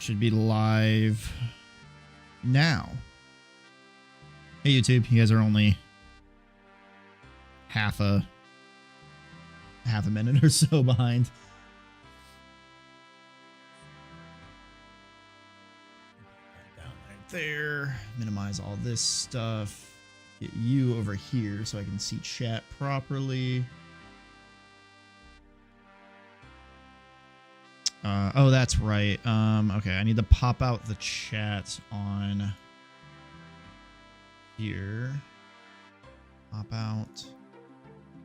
Should be live now. Hey YouTube, you guys are only half a minute or so behind. Down right there. Minimize all this stuff. Get you over here so I can see chat properly. Oh, that's right. Okay, I need to pop out the chat on here. Pop out.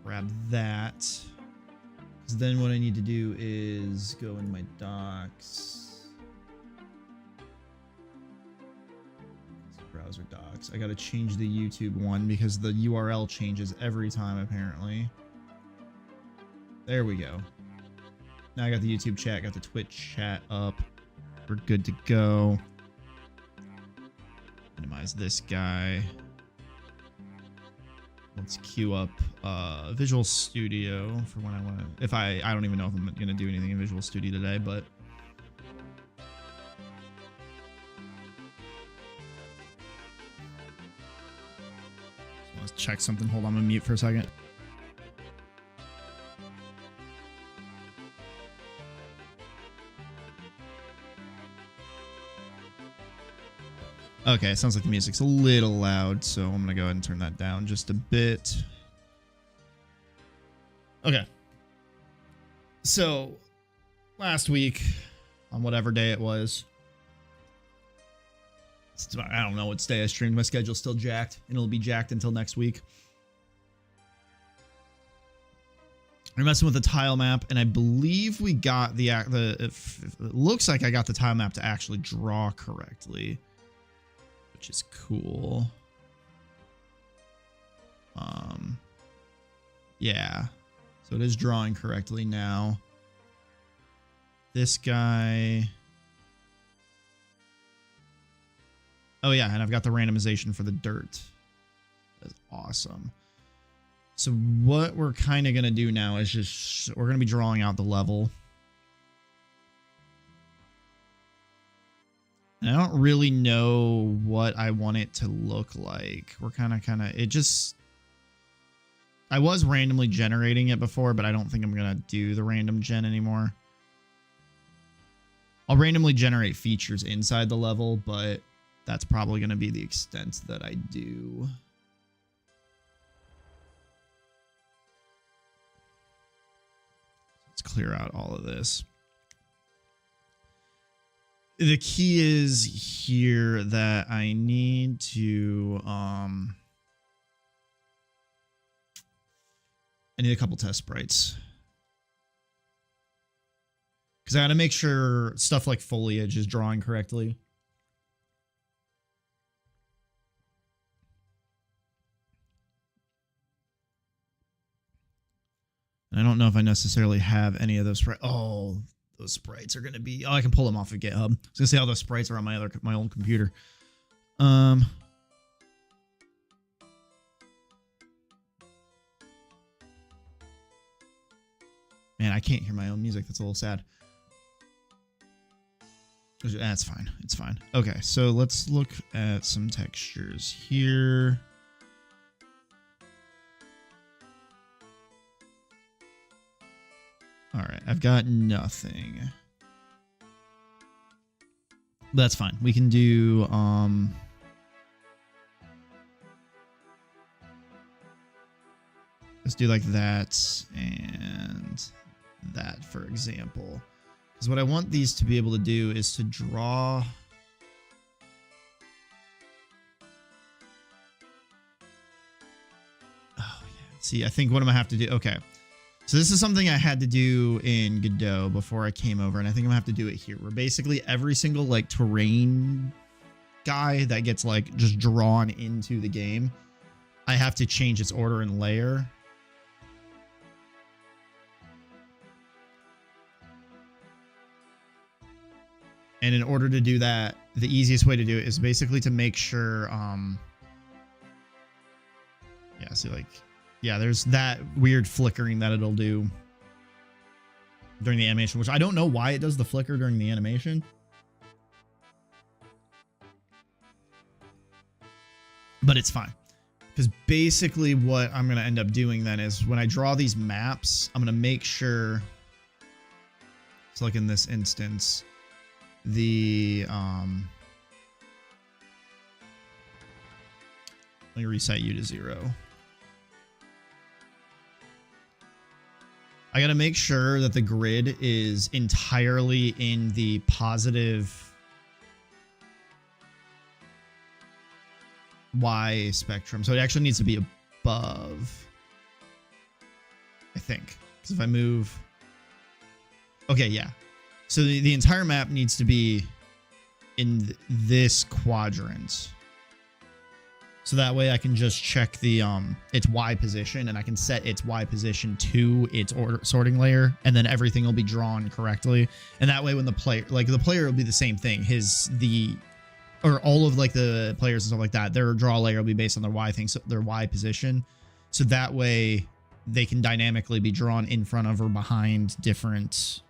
Grab that. Because then what I need to do is go into my docs. Browser docs. I got to change the YouTube one because the URL changes every time apparently. There we go. Now I got the YouTube chat, got the Twitch chat up. We're good to go. Minimize this guy. Let's queue up Visual Studio for when I want to. If I don't even know if I'm going to do anything in Visual Studio today, but so let's check something. Hold on, I'm gonna mute for a second. Okay, sounds like the music's a little loud, so I'm gonna go ahead and turn that down just a bit. Okay. So, last week, on whatever day it was, I don't know what day I streamed, my schedule's still jacked, and it'll be jacked until next week. We're messing with the tile map, and I believe we got it looks like I got the tile map to actually draw correctly. Which is cool. Yeah. So it is drawing correctly now. This guy. Oh yeah, and I've got the randomization for the dirt. That's awesome. So what we're kind of going to do now is just, we're going to be drawing out the level. And I don't really know what I want it to look like. We're kind of, it just, I was randomly generating it before, but I don't think I'm going to do the random gen anymore. I'll randomly generate features inside the level, but that's probably going to be the extent that I do. Let's clear out all of this. The key is here that I need to, I need a couple test sprites. Because I got to make sure stuff like foliage is drawing correctly. And I don't know if I necessarily have any of those sprites. Oh, those sprites are going to be... Oh, I can pull them off of GitHub. I was going to say all those sprites are on my old computer. Man, I can't hear my own music. That's a little sad. That's fine. It's fine. Okay, so let's look at some textures here. All right, I've got nothing. That's fine. We can do let's do like that and that, for example. Because what I want these to be able to do is to draw. Oh yeah. See, I think what I'm gonna have to do. Okay. So this is something I had to do in Godot before I came over, and I think I'm gonna have to do it here, where basically every single like terrain guy that gets like just drawn into the game, I have to change its order and layer. And in order to do that, the easiest way to do it is basically to make sure, yeah, see, like, yeah, there's that weird flickering that it'll do during the animation, which I don't know why it does the flicker during the animation. but it's fine. Because basically what I'm going to end up doing then is when I draw these maps, I'm going to make sure, so like in this instance, the, let me reset you to 0. I got to make sure that the grid is entirely in the positive Y spectrum. So it actually needs to be above, I think. Because if I move... Okay, yeah. So the entire map needs to be in this quadrant. So that way I can just check the its Y position, and I can set its Y position to its sorting layer, and then everything will be drawn correctly. And that way when the player, like the player will be the same thing. Or all of like the players and stuff like that, their draw layer will be based on their Y thing, so their Y position. So that way they can dynamically be drawn in front of or behind different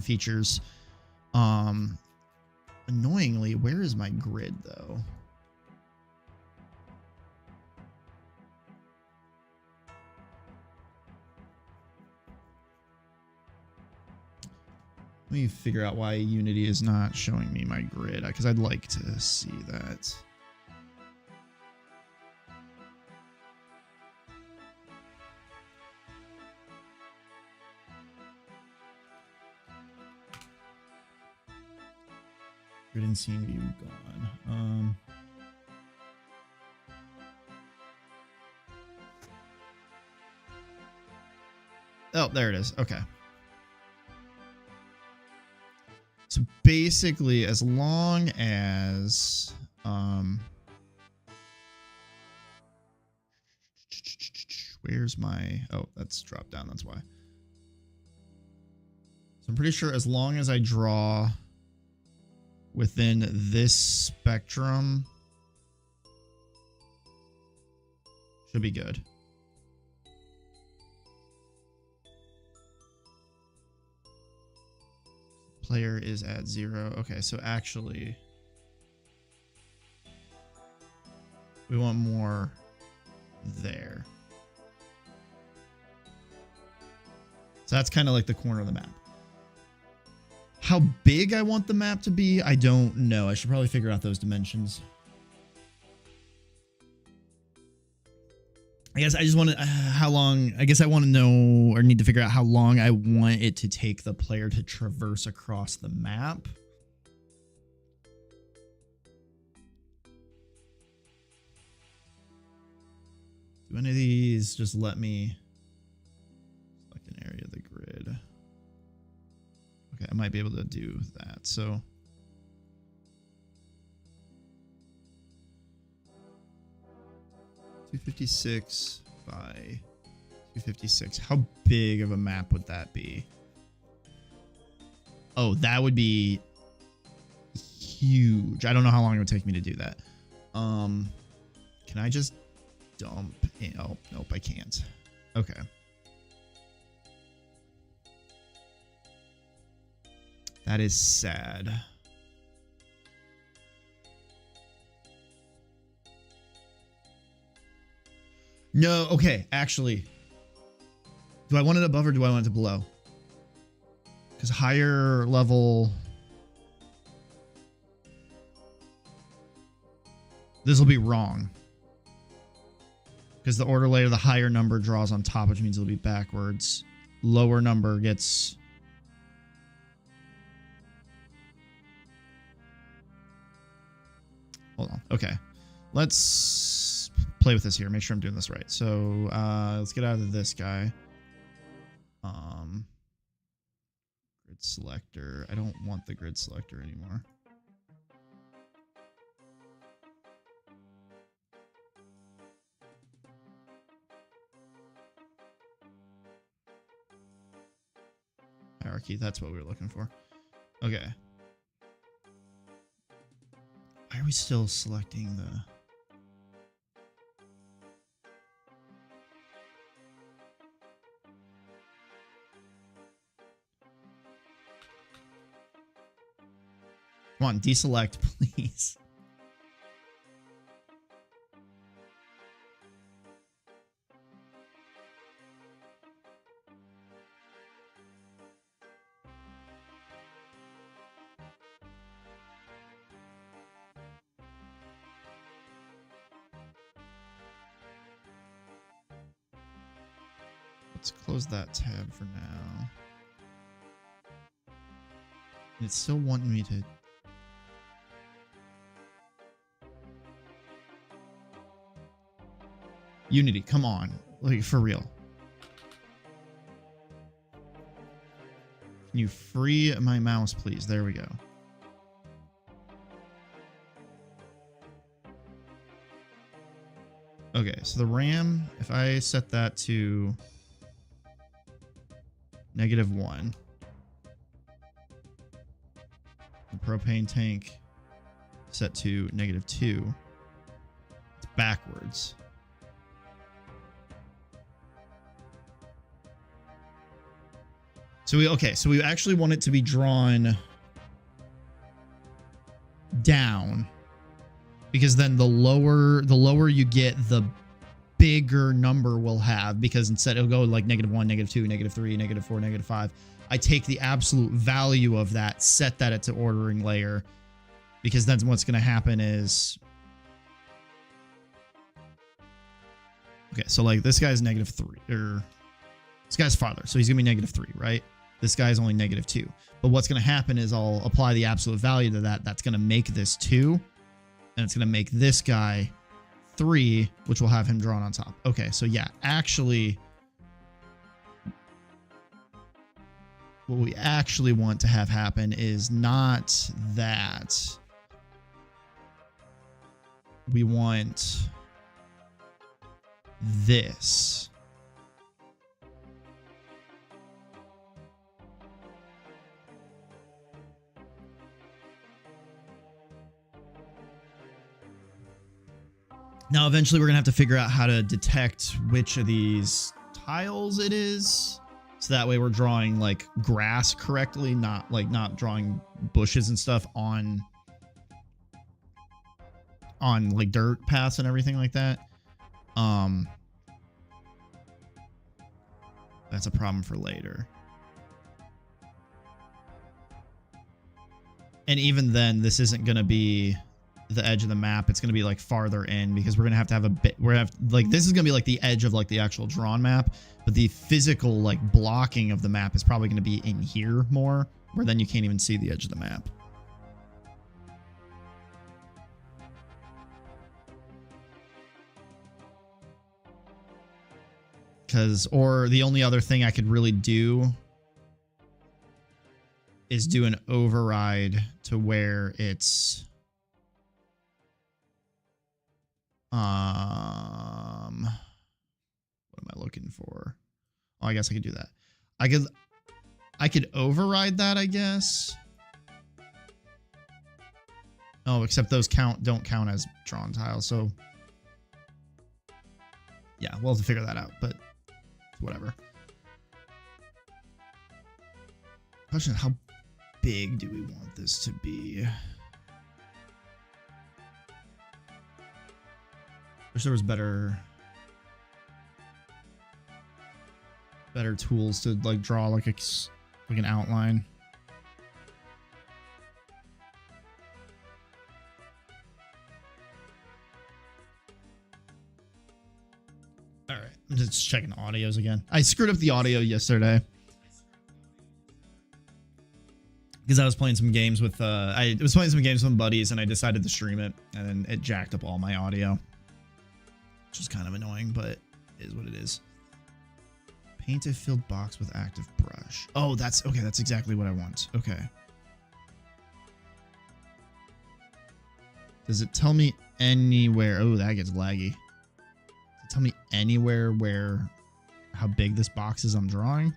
features. Annoyingly, where is my grid though? Let me figure out why Unity is not showing me my grid, because I'd like to see that. Grid and scene view gone. Oh, there it is. Okay. So basically, as long as where's my, oh, that's dropped down, that's why. So I'm pretty sure as long as I draw within this spectrum, should be good. Player is at 0. Okay, so actually we want more there. So that's kind of like the corner of the map. How big I want the map to be, I don't know. I should probably figure out those dimensions. I guess I just want to, how long, I guess I want to know or need to figure out how long I want it to take the player to traverse across the map. Do any of these just let me select an area of the grid? Okay, I might be able to do that. So $256 by $256. How big of a map would that be? Oh, that would be huge. I don't know how long it would take me to do that. Can I just dump in? Oh, nope, I can't. Okay. That is sad. No, okay, actually. Do I want it above or do I want it below? Because higher level... This will be wrong. Because the order layer, the higher number draws on top, which means it'll be backwards. Lower number gets... Hold on. Okay. Let's play with this here. Make sure I'm doing this right. So let's get out of this guy. Grid selector. I don't want the grid selector anymore. Hierarchy. That's what we were looking for. Okay. Why are we still selecting the... Come on, deselect, please. Let's close that tab for now. And it's still wanting me to... Unity, come on. Like, for real. Can you free my mouse, please? There we go. Okay, so the RAM, if I set that to -1, the propane tank set to -2, it's backwards. So we actually want it to be drawn down, because then the lower you get, the bigger number we'll have, because instead it'll go like -1, -2, -3, -4, -5. I take the absolute value of that, set that into ordering layer, because then what's going to happen is, okay, so like this guy's -3, or this guy's farther, so he's going to be -3, right? This guy's only -2. But what's going to happen is I'll apply the absolute value to that. That's going to make this 2. And it's going to make this guy 3, which will have him drawn on top. Okay, so yeah, actually, what we actually want to have happen is not that. We want this. Now, eventually, we're going to have to figure out how to detect which of these tiles it is. So that way we're drawing like grass correctly, not drawing bushes and stuff on like dirt paths and everything like that. That's a problem for later. And even then, this isn't going to be the edge of the map. It's going to be like farther in, because we're going to have a bit, like, this is going to be like the edge of like the actual drawn map, but the physical like blocking of the map is probably going to be in here more, where then you can't even see the edge of the map. Or the only other thing I could really do is do an override to where it's what am I looking for? Oh, I guess I could do that. I could override that, I guess. Oh, except those don't count as drawn tiles, so yeah, we'll have to figure that out, but whatever. Question: how big do we want this to be? Wish there was better tools to like draw like an outline. All right, I'm just checking audios again. I screwed up the audio yesterday because I was playing some games with I was playing some games with buddies, and I decided to stream it, and then it jacked up all my audio, which is kind of annoying, but it is what it is. Paint a filled box with active brush. Oh, that's okay. That's exactly what I want. Okay. Does it tell me anywhere? Oh, that gets laggy. Does it tell me anywhere where how big this box is I'm drawing?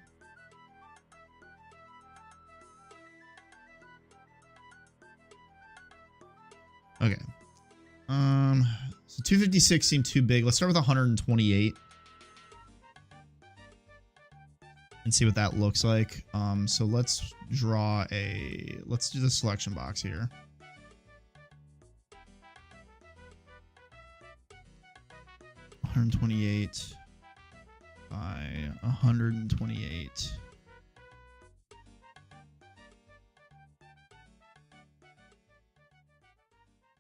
Okay. So 256 seemed too big. Let's start with 128 and see what that looks like. So let's do the selection box here. $128 by 128.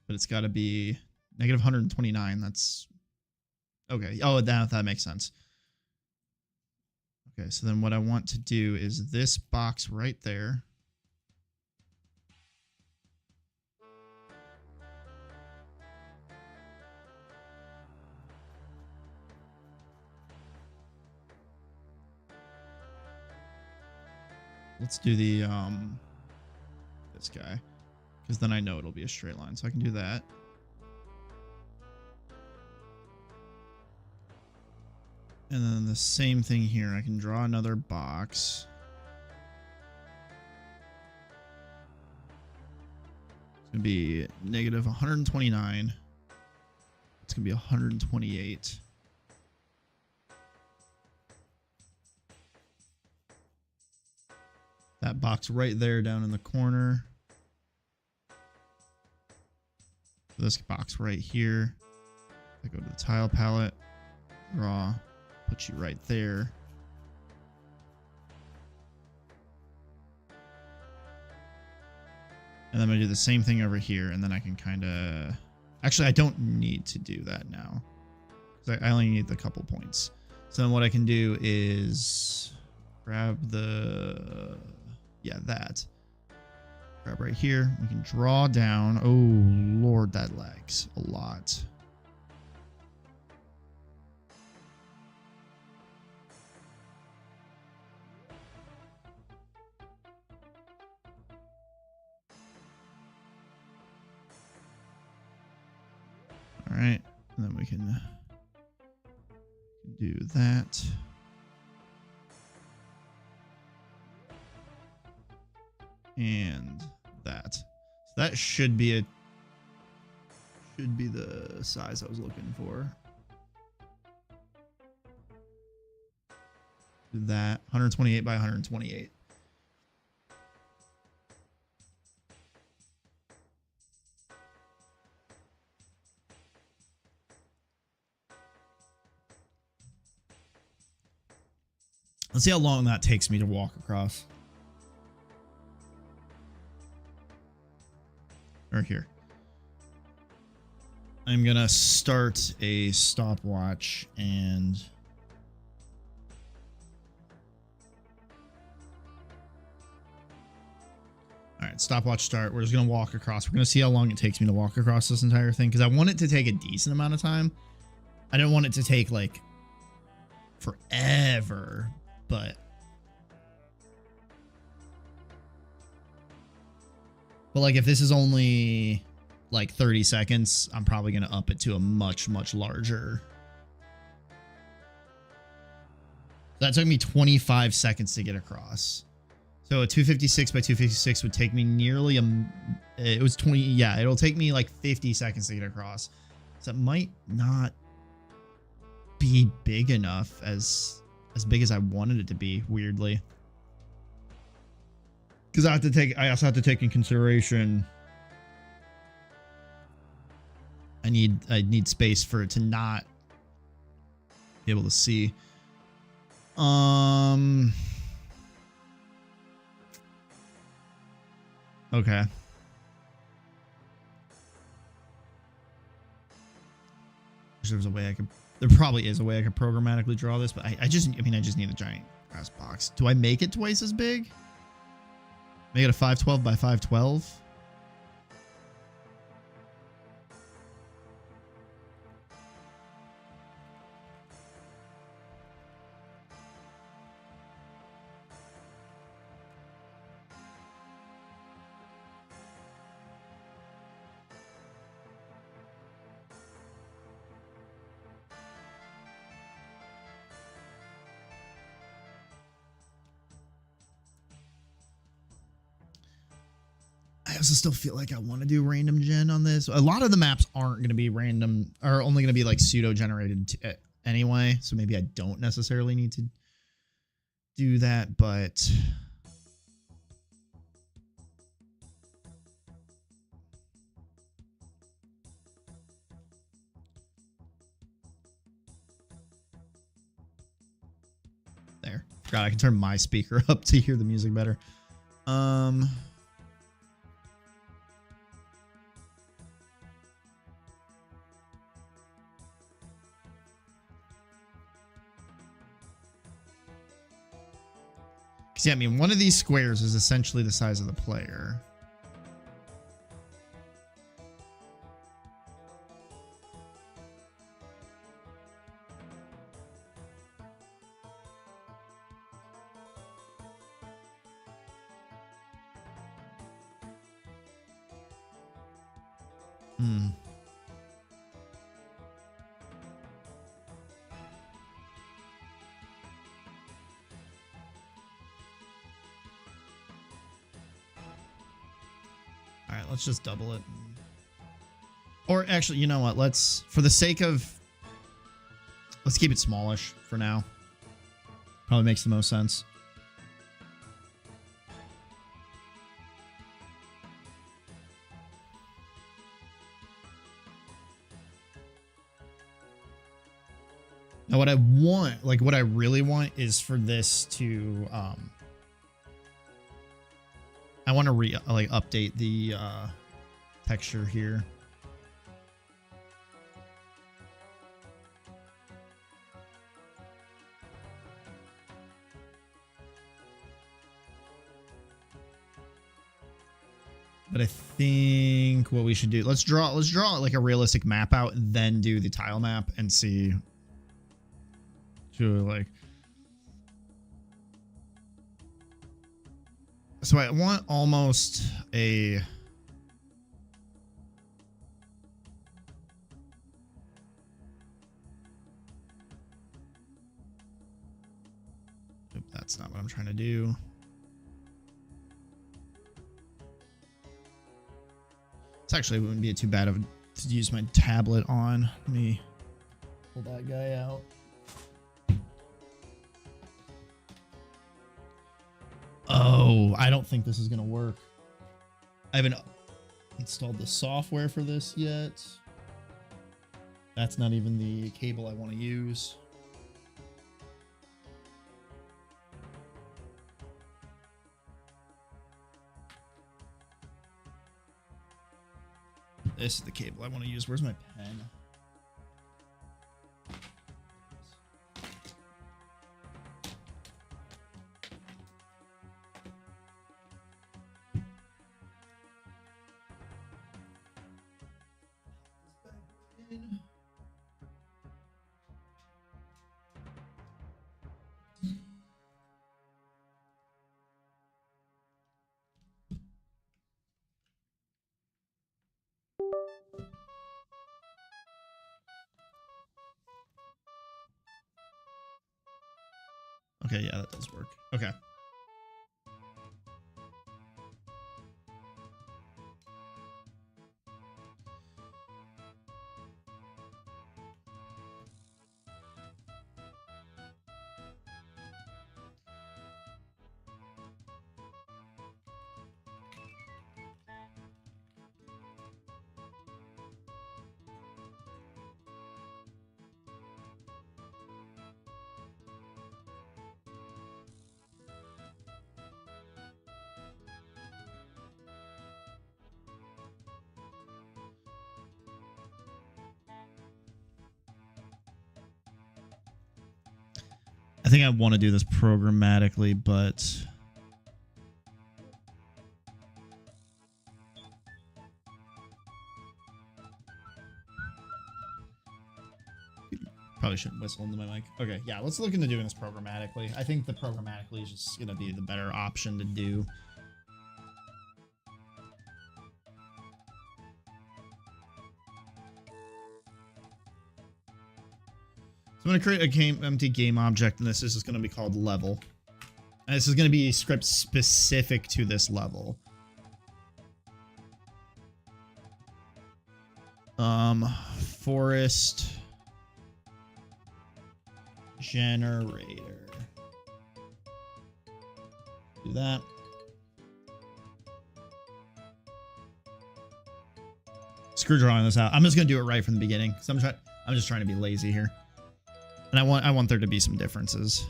But it's got to be -129. That's okay. Oh, that makes sense. Okay, so then what I want to do is this box right there. Let's do the this guy, because then I know it'll be a straight line, so I can do that. And then the same thing here. I can draw another box. It's gonna be negative 129. It's gonna be 128. That box right there down in the corner. This box right here. I go to the tile palette, draw, put you right there. And then I'm gonna do the same thing over here, and then I can kind of... Actually, I don't need to do that now, because I only need the couple points. So then what I can do is grab the... Yeah, that. Grab right here. We can draw down. Oh, Lord, that lags a lot. All right, and then we can do that. And that. So that should be the size I was looking for. Do that 128 by 128. Let's see how long that takes me to walk across. Or here. I'm gonna start a stopwatch and all right, stopwatch start. We're just gonna walk across. We're gonna see how long it takes me to walk across this entire thing, because I want it to take a decent amount of time. I don't want it to take like forever, but like if this is only like 30 seconds, I'm probably going to up it to a much, much larger. That took me 25 seconds to get across. So a 256 by 256 would take me nearly it was 20. Yeah, it'll take me like 50 seconds to get across. So it might not be big enough as big as I wanted it to be, weirdly. Because I also have to take in consideration I need space for it to not be able to see. Okay. There's a way there probably is a way I could programmatically draw this, but I just need a giant grass box. Do I make it twice as big? Make it a 512 by 512? I also still feel like I want to do random gen on this. A lot of the maps aren't going to be random, or only going to be like pseudo generated anyway. So maybe I don't necessarily need to do that, but there. God, I can turn my speaker up to hear the music better. Because, yeah, I mean, one of these squares is essentially the size of the player. Hmm. All right, let's just double it. Or actually, you know what? Let's, for the sake of, let's keep it smallish for now. Probably makes the most sense. Now, what I want, like what I really want is for this to, I want to update the texture here. But I think what we should do, let's draw like a realistic map out, and then do the tile map and see. Like, so I want almost a, nope, that's not what I'm trying to do. It's actually wouldn't be too bad to use my tablet on. Let me pull that guy out. Oh, I don't think this is gonna work. I haven't installed the software for this yet. That's not even the cable I want to use. This is the cable I want to use. Where's my pen? Okay, yeah, that does work. Okay. I think I want to do this programmatically, but probably shouldn't whistle into my mic. Okay, yeah, let's look into doing this programmatically. I think the programmatically is just going to be the better option to do. So I'm going to create a empty game object, and this is just going to be called level. And this is going to be a script specific to this level. Forest generator. Do that. Screw drawing this out. I'm just going to do it right from the beginning, because I'm just trying to be lazy here. And I want there to be some differences.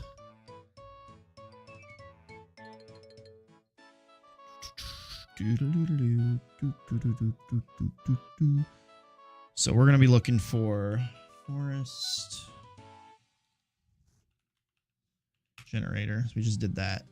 So we're going to be looking for forest generator. So we just did that.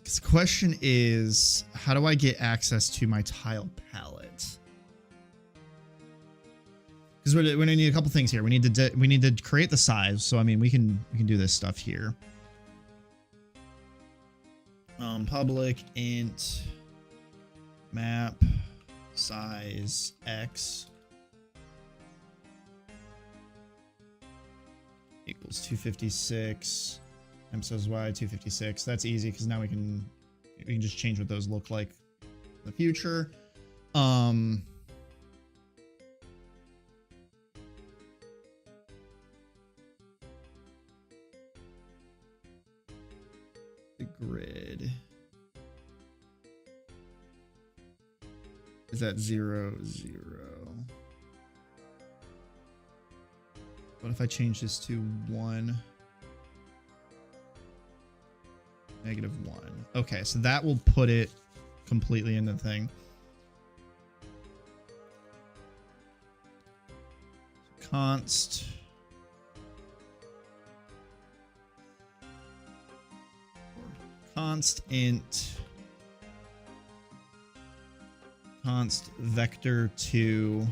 The question is, how do I get access to my tile palette? Because we're gonna need a couple things here. We need to create the size. So I mean, we can do this stuff here. Public int map size x equals 256. M says y 256. That's easy because now we can just change what those look like in the future. The grid is at 0, 0. What if I change this to 1, -1? Okay, so that will put it completely in the thing. Const int const vector to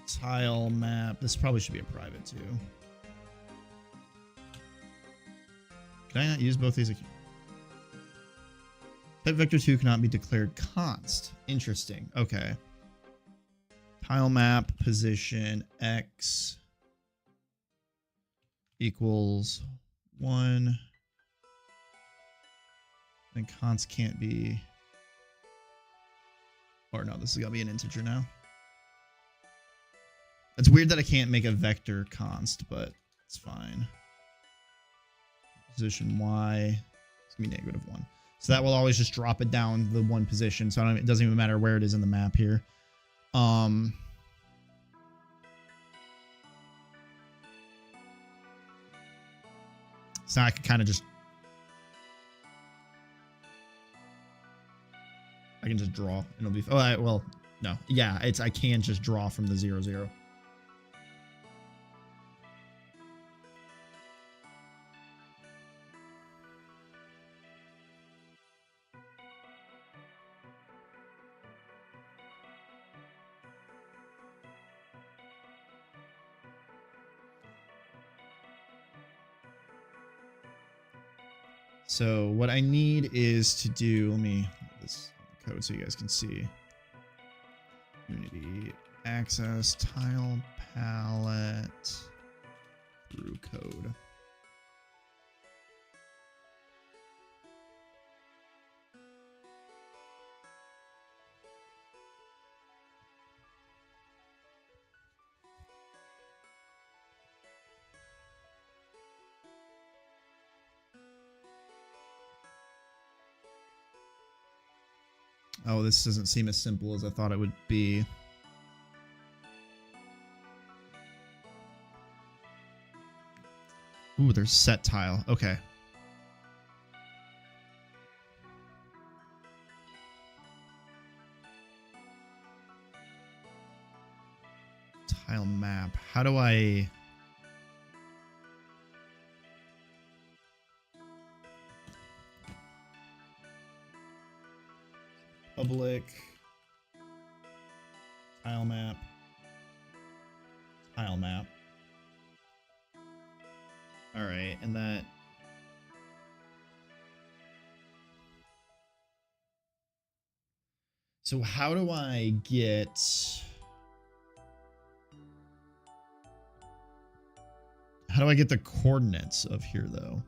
tile map. This probably should be a private too. Can I not use both these? Type vector 2 cannot be declared const. Interesting. Okay. Tile map position x equals 1. And const can't be. Or no, this is gonna be an integer now. It's weird that I can't make a vector const, but it's fine. Position y, it's gonna be -1. So that will always just drop it down the one position. So it doesn't even matter where it is in the map here. So I can kind of just, I can just draw and it'll be, well, no, yeah, I can just draw from the 0, 0. So what I need is to do, let me put this code so you guys can see. Unity access tile palette through code. Oh, this doesn't seem as simple as I thought it would be. Ooh, there's set tile. Okay. Tile map. How do I... Public tile map. Tile map. All right, and that. So how do I get? How do I get the coordinates of here though?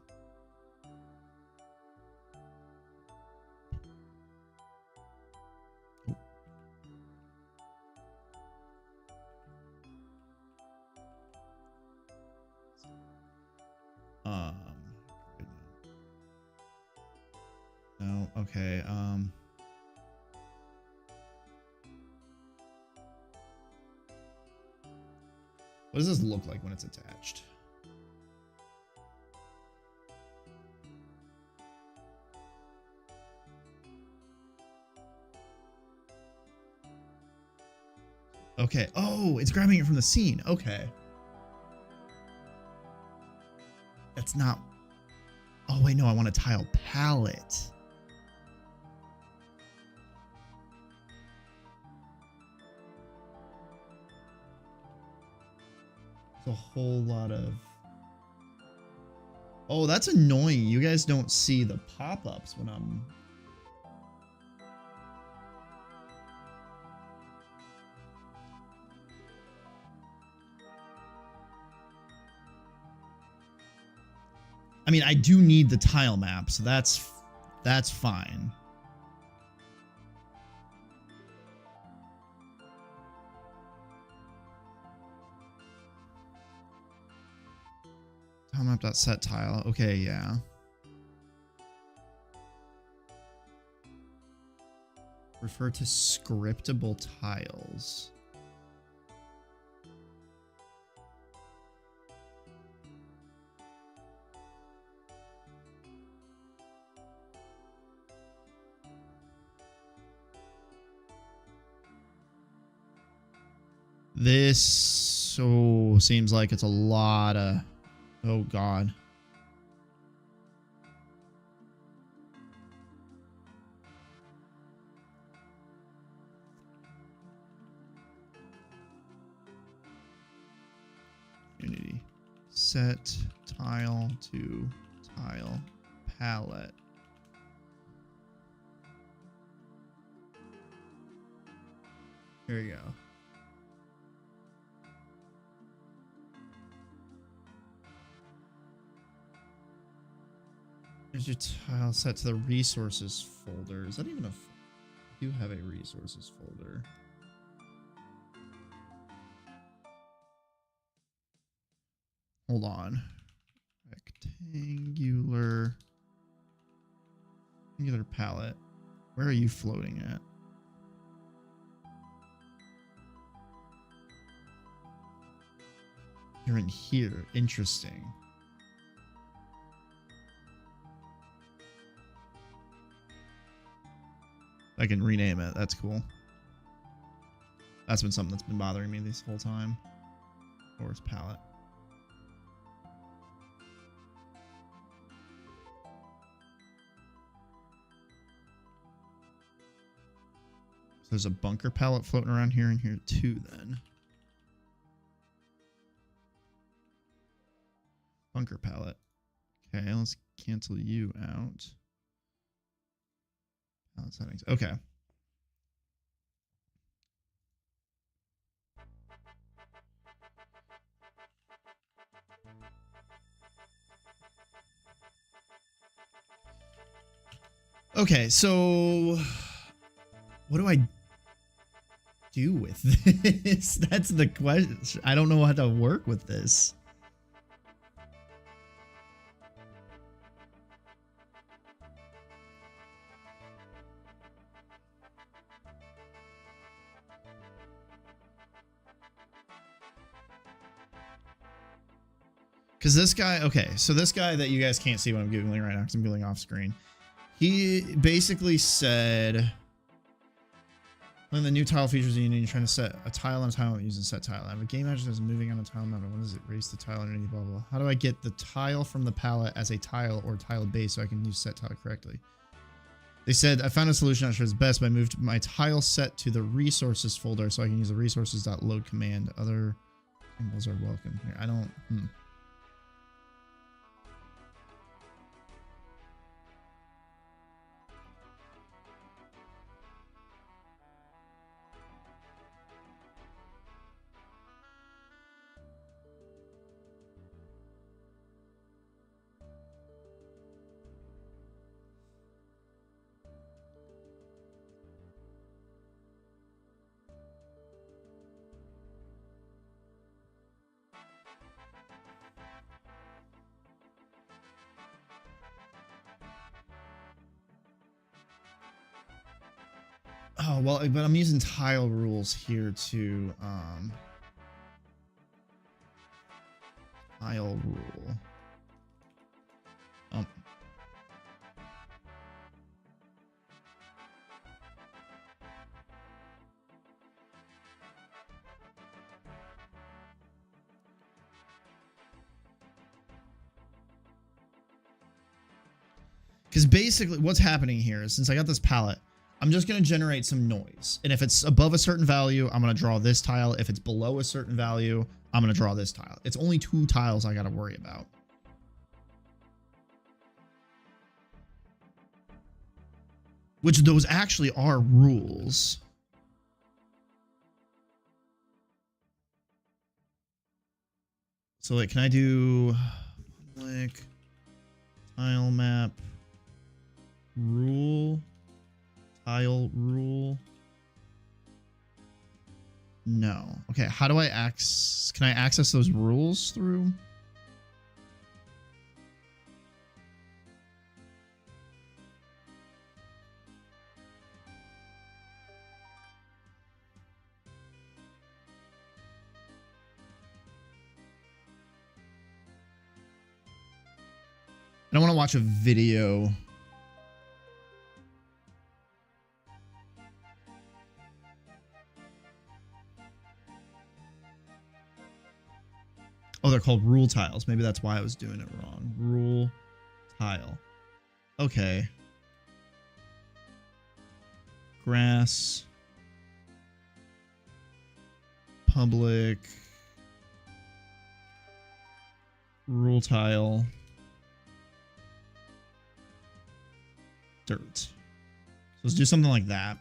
No, okay, what does this look like when it's attached? Okay, oh, it's grabbing it from the scene, okay. That's not... Oh, wait, no, I want a tile palette. It's a whole lot of... Oh, that's annoying. You guys don't see the pop-ups when I'm... I mean, I do need the tile map, so that's fine. Tile map.set tile. Okay, yeah. Refer to scriptable tiles. This seems like it's a lot of... Oh, God. Unity. Set tile to tile palette. Here we go. There's your tile set to the resources folder. Is that even a... I do have a resources folder. Hold on. Rectangular palette. Where are you floating at? You're in here. Interesting. I can rename it. That's cool. That's been something that's been bothering me this whole time. Source palette. So there's a bunker palette floating around here and here too then. Bunker palette. Okay, let's cancel you out. Palette settings. Okay. Okay, so what do I do with this? That's the question. I don't know how to work with this. Because this guy, okay, so this guy that you guys can't see what I'm Googling right now because I'm Googling off screen. He basically said, when the new tile features in Unity, you're trying to set a tile on a tile using set tile. I have a game engine that's moving on a tile map. What does it? Raise the tile underneath, blah, blah, blah. How do I get the tile from the palette as a tile or tile base so I can use set tile correctly? They said, I found a solution not sure is best, but I moved my tile set to the resources folder so I can use the resources.load command. Other symbols are welcome here. I don't, Oh, well, but I'm using tile rules here to, tile rule. Because basically what's happening here is, since I got this palette, I'm just going to generate some noise. And if it's above a certain value, I'm going to draw this tile. If it's below a certain value, I'm going to draw this tile. It's only 2 tiles I got to worry about. Which those actually are rules. So like, can I do public tile map rule? Tile rule? No. Okay, how do I access? Can I access those rules through? I don't want to watch a video. Oh, they're called rule tiles. Maybe that's why I was doing it wrong. Rule tile. Okay. Grass. Public. Rule tile. Dirt. So let's do something like that.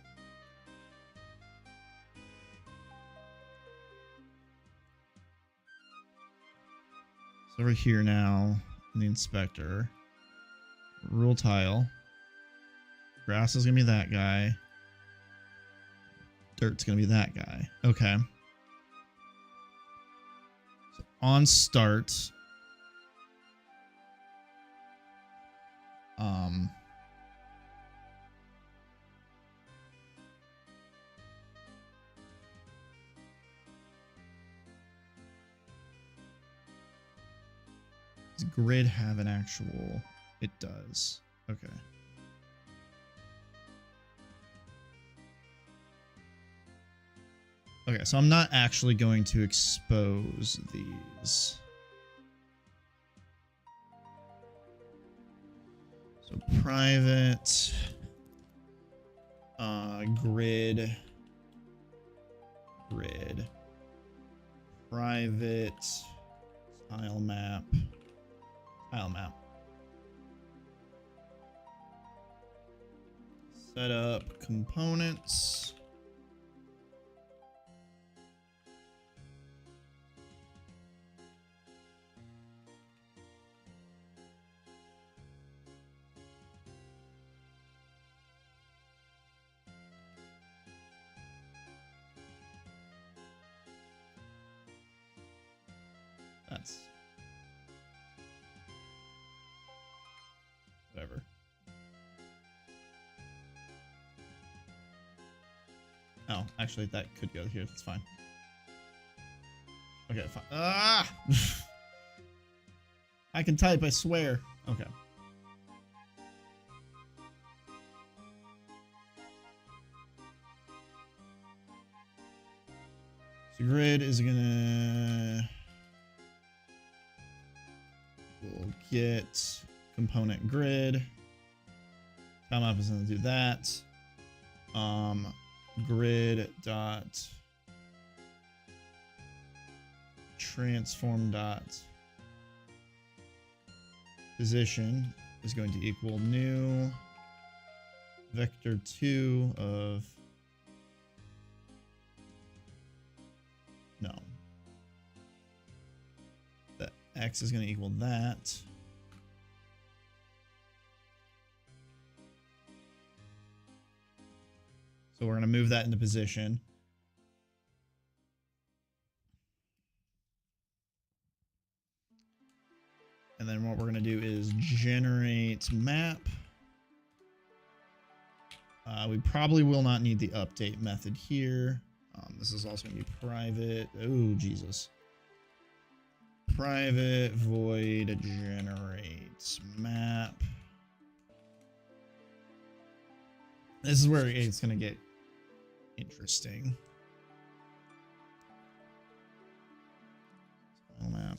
So over here now in the inspector, rule tile. Grass is gonna be that guy. Dirt's gonna be that guy. Okay. So on start. Does grid have an actual? It does. Okay. Okay, so I'm not actually going to expose these. So private grid private tile map. Set up components. That's whatever. Oh, actually, that could go here. That's fine. Okay, fine. Ah! I can type, I swear. Okay. So grid is gonna... We'll get component grid. Tile map is gonna do that. Grid dot transform dot position is going to equal new vector 2 of no. The x is going to equal that. So we're going to move that into position. And then what we're going to do is generate map. We probably will not need the update method here. This is also going to be private. Oh, Jesus. Private void generates map. This is where it's going to get interesting. Tile map.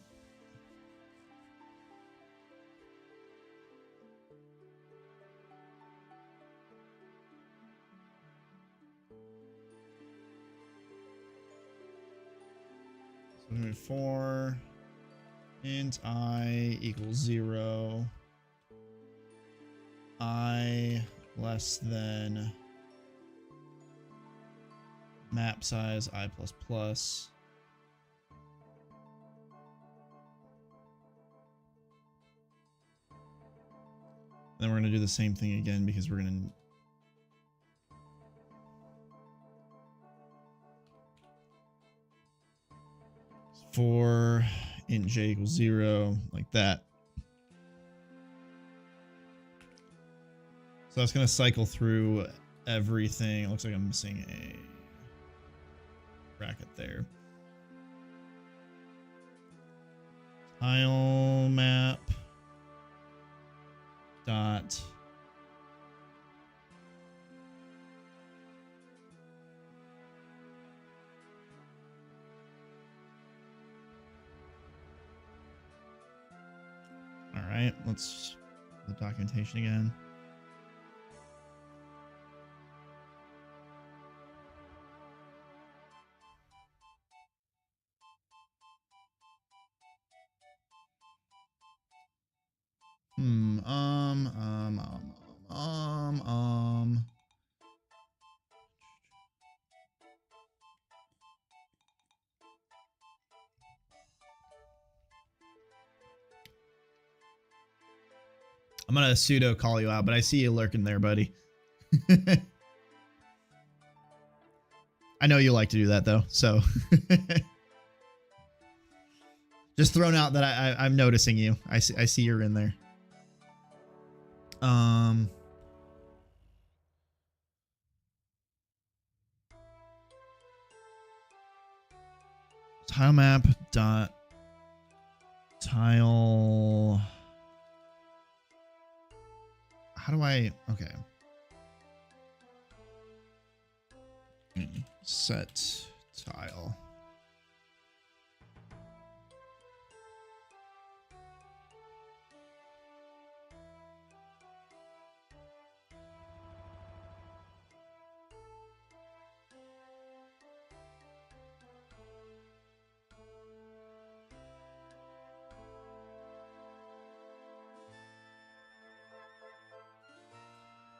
So we're going to 4 int I equals 0. I less than map size I plus plus. Then we're going to do the same thing again because we're going to for int j equals 0, like that. So that's going to cycle through everything. It looks like I'm missing a bracket there. Tile map dot all right, let's do the documentation again. I'm gonna pseudo call you out, but I see you lurking there, buddy. I know you like to do that though, so just thrown out that I'm noticing you. I see you're in there. Tile map dot tile. How do I? Okay. Set tile.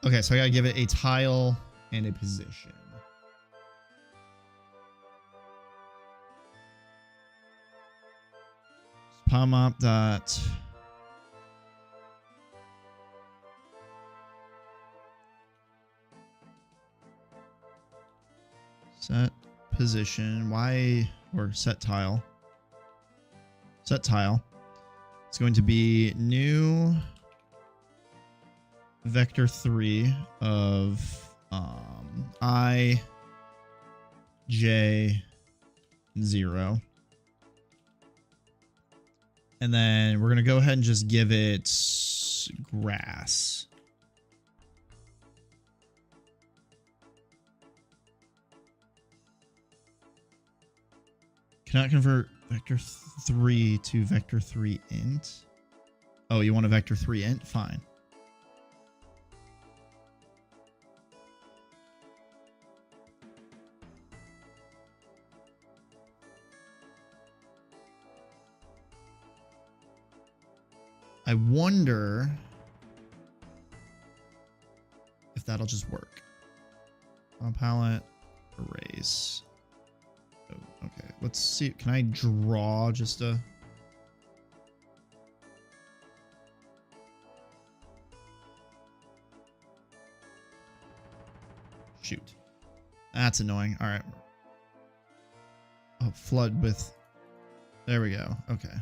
Okay, so I gotta give it a tile and a position. Palmop dot set position. Why or set tile? Set tile. It's going to be new vector 3 of I j 0. And then we're going to go ahead and just give it grass. Cannot convert vector 3 to vector 3 int. Oh, you want a vector 3 int? Fine. I wonder if that'll just work. On palette, erase. Oh, okay, let's see. Can I draw just a... Shoot. That's annoying. All right. Oh, flood with... There we go. Okay.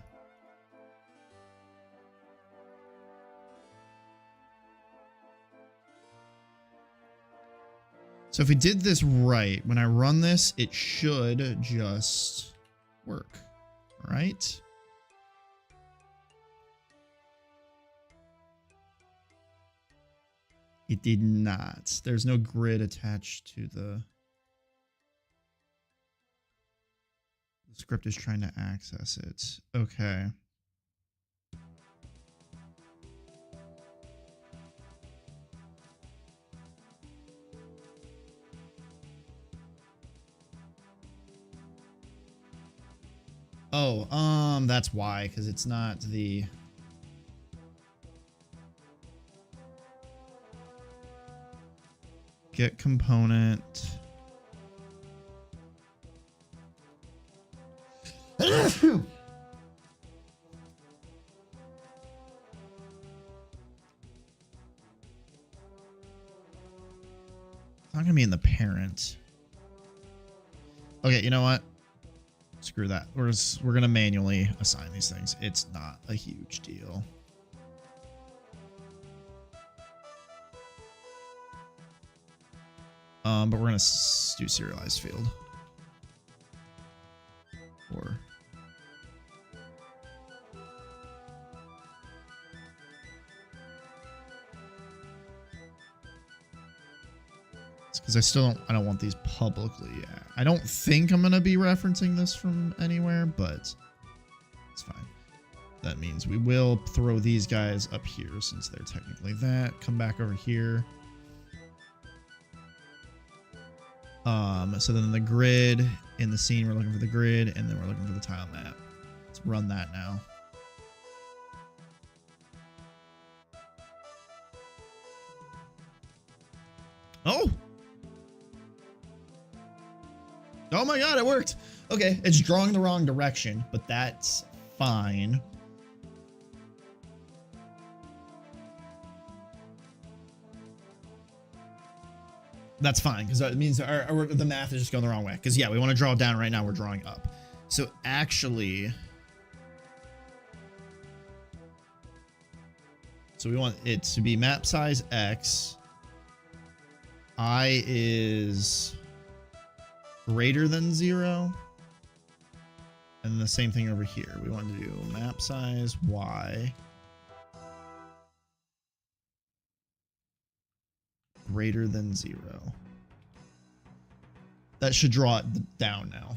So if we did this right, when I run this, it should just work, right? It did not. There's no grid attached to the script is trying to access it. Okay. Oh, that's why, because it's not the... Get component. It's not gonna be in the parent. Okay, you know what? Screw that. We're gonna manually assign these things. It's not a huge deal. But we're gonna do serialized field. Or because I don't want these publicly. I don't think I'm gonna be referencing this from anywhere, but it's fine. That means we will throw these guys up here since they're technically that. Come back over here. So then the grid in the scene, we're looking for the grid, and then we're looking for the tile map. Let's run that now. Oh! Oh my god, it worked! Okay, it's drawing the wrong direction, but that's fine. That's fine, because it means the math is just going the wrong way. Because, yeah, we want to draw down right now. We're drawing up. So, actually... So, we want it to be map size X. I is greater than 0. And then the same thing over here. We want to do map size Y. Greater than 0. That should draw it down now.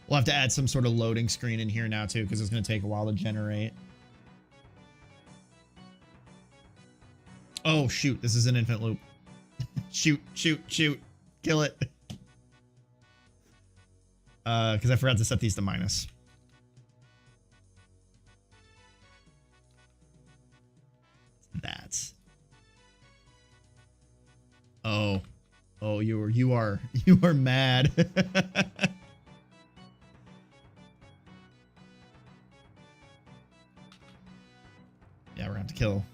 We'll have to add some sort of loading screen in here now too, because it's going to take a while to generate. Oh shoot, this is an infinite loop. Shoot, shoot, shoot. Kill it. Because I forgot to set these to minus. That. Oh. Oh, you are mad. Yeah, we're gonna have to kill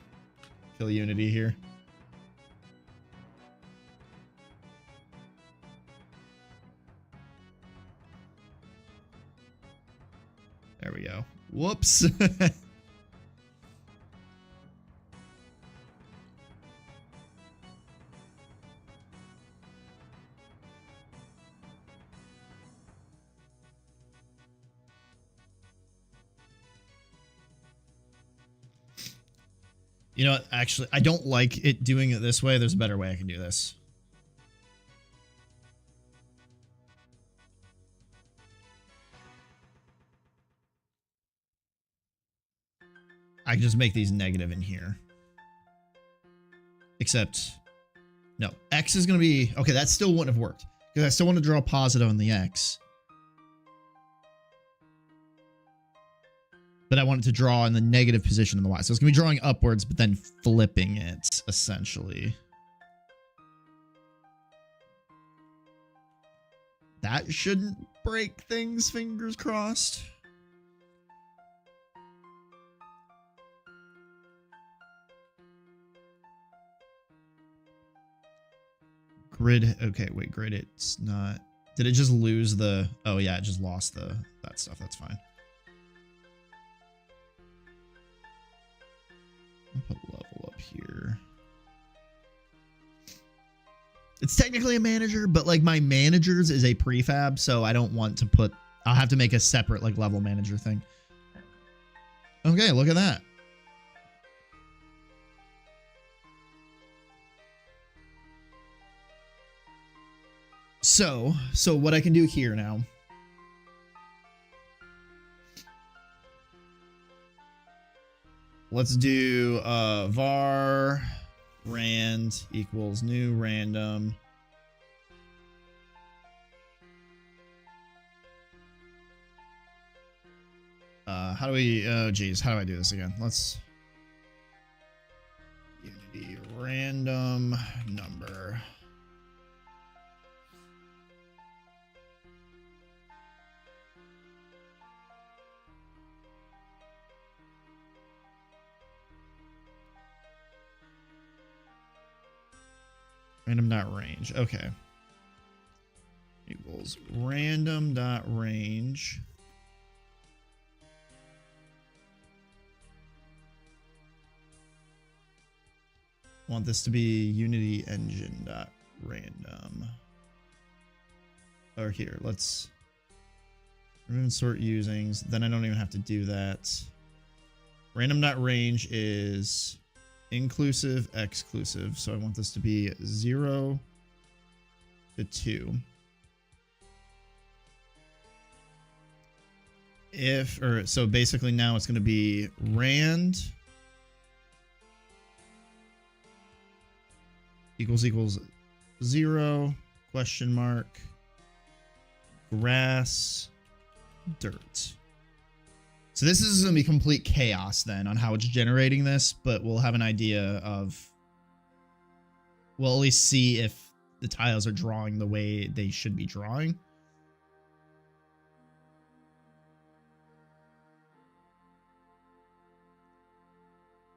Unity here. There we go. Whoops. You know what? Actually, I don't like it doing it this way. There's a better way I can do this. I can just make these negative in here. Except, no. X is going to be... Okay, that still wouldn't have worked. Because I still want to draw positive on the X. But I want it to draw in the negative position on the Y. So it's going to be drawing upwards, but then flipping it, essentially. That shouldn't break things, fingers crossed. Grid, okay, wait, grid, it's not... Did it just lose the... Oh yeah, it just lost that stuff, that's fine. I'll put level up here. It's technically a manager, but like my managers is a prefab, so I don't want to put... I'll have to make a separate like level manager thing. Okay, look at that. So what I can do here now Let's do var rand equals new random. How do we, oh geez, how do I do this again? Let's unity random number. Random dot range. Okay. Equals random dot range. Want this to be unity engine dot random. Or here, let's remove and sort usings. Then I don't even have to do that. Random dot range is inclusive, exclusive. So I want this to be 0 to 2. So basically now it's going to be rand equals 0 question mark grass dirt. So this is going to be complete chaos then on how it's generating this, but we'll have an idea of, we'll at least see if the tiles are drawing the way they should be drawing.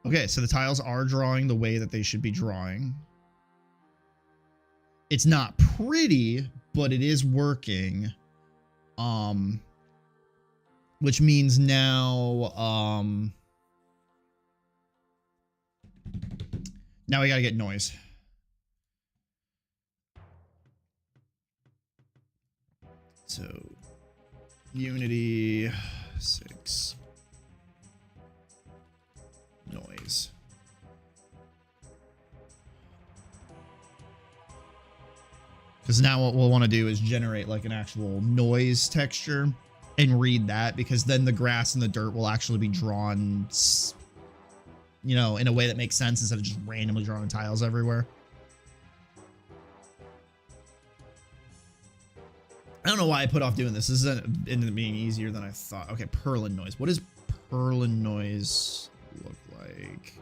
Okay, so the tiles are drawing the way that they should be drawing. It's not pretty, but it is working. Which means now, now we gotta get noise. So, Unity 6 noise. Because now what we'll want to do is generate like an actual noise texture and read that, because then the grass and the dirt will actually be drawn, you know, in a way that makes sense instead of just randomly drawing tiles everywhere. I don't know why I put off doing this. This ended up being easier than I thought. Okay, Perlin noise. What does Perlin noise look like?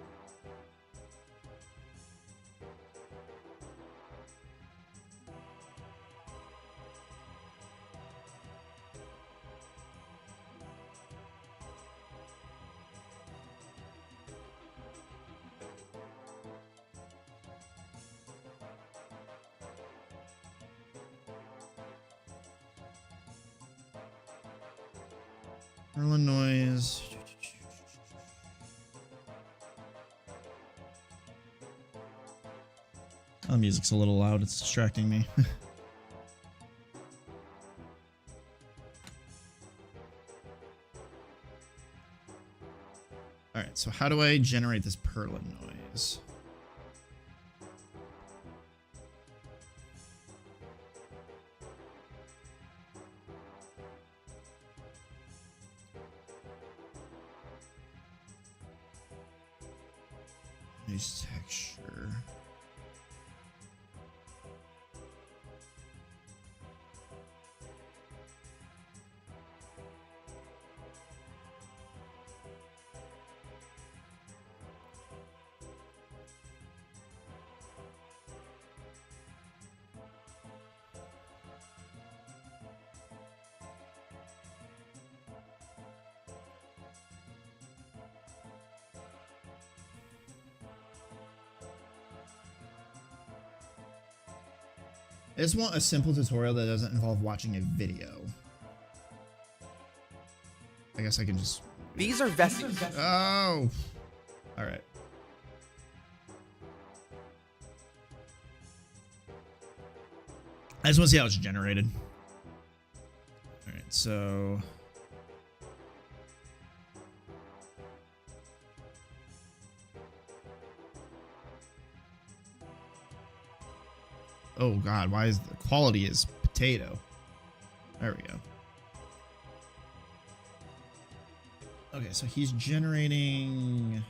Perlin noise. Oh, the music's a little loud. It's distracting me. All right, so how do I generate this Perlin noise? Noise texture. I just want a simple tutorial that doesn't involve watching a video. I guess I can just... These are vested. Oh! Alright. I just want to see how it's generated. Alright, so... Oh god, why is the quality is potato? There we go. Okay, so he's generating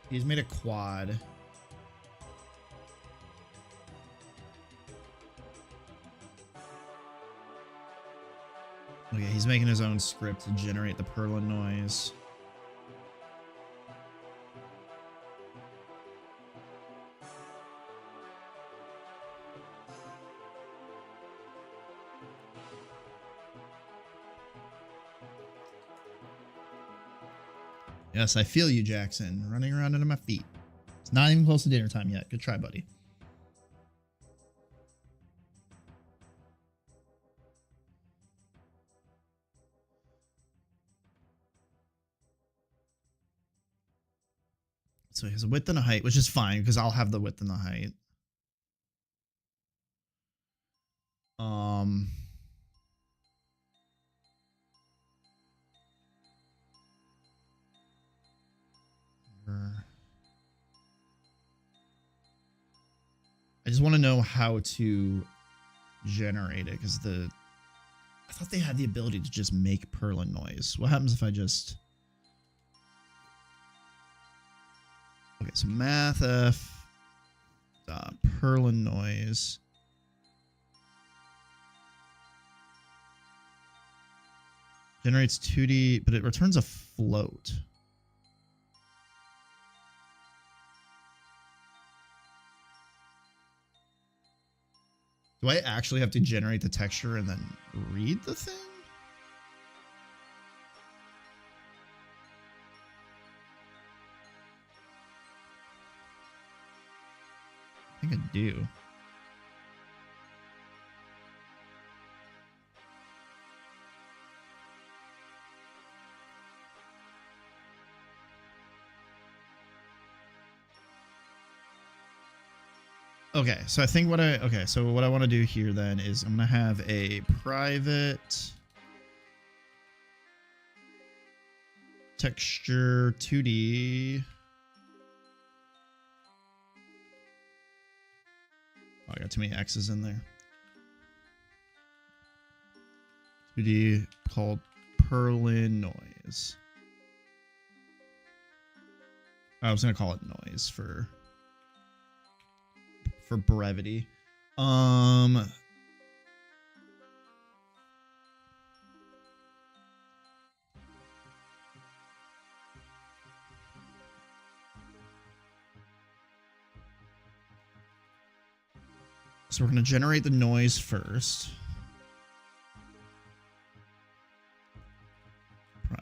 He's made a quad. Okay, he's making his own script to generate the Perlin noise. Yes, I feel you, Jackson. Running around under my feet. It's not even close to dinner time yet. Good try, buddy. So he has a width and a height, which is fine because I'll have the width and the height. I just want to know how to generate it because I thought they had the ability to just make Perlin noise. What happens if I just... Okay, so mathf Perlin noise. Generates 2D, but it returns a float. Do I actually have to generate the texture and then read the thing? I think I do. Okay, so I think what I want to do here then is I'm going to have a private texture 2D. Oh, I got too many X's in there. 2D called Perlin noise. I was going to call it noise for brevity. So we're going to generate the noise first. Right.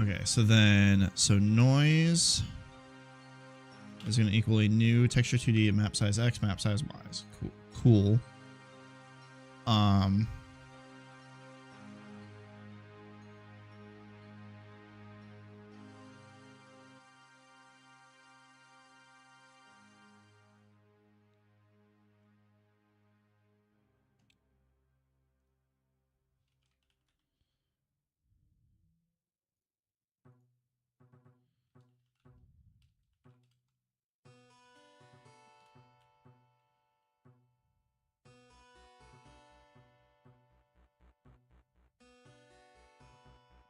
Okay, so noise is going to equal a new texture 2D at map size X, map size Y. Cool.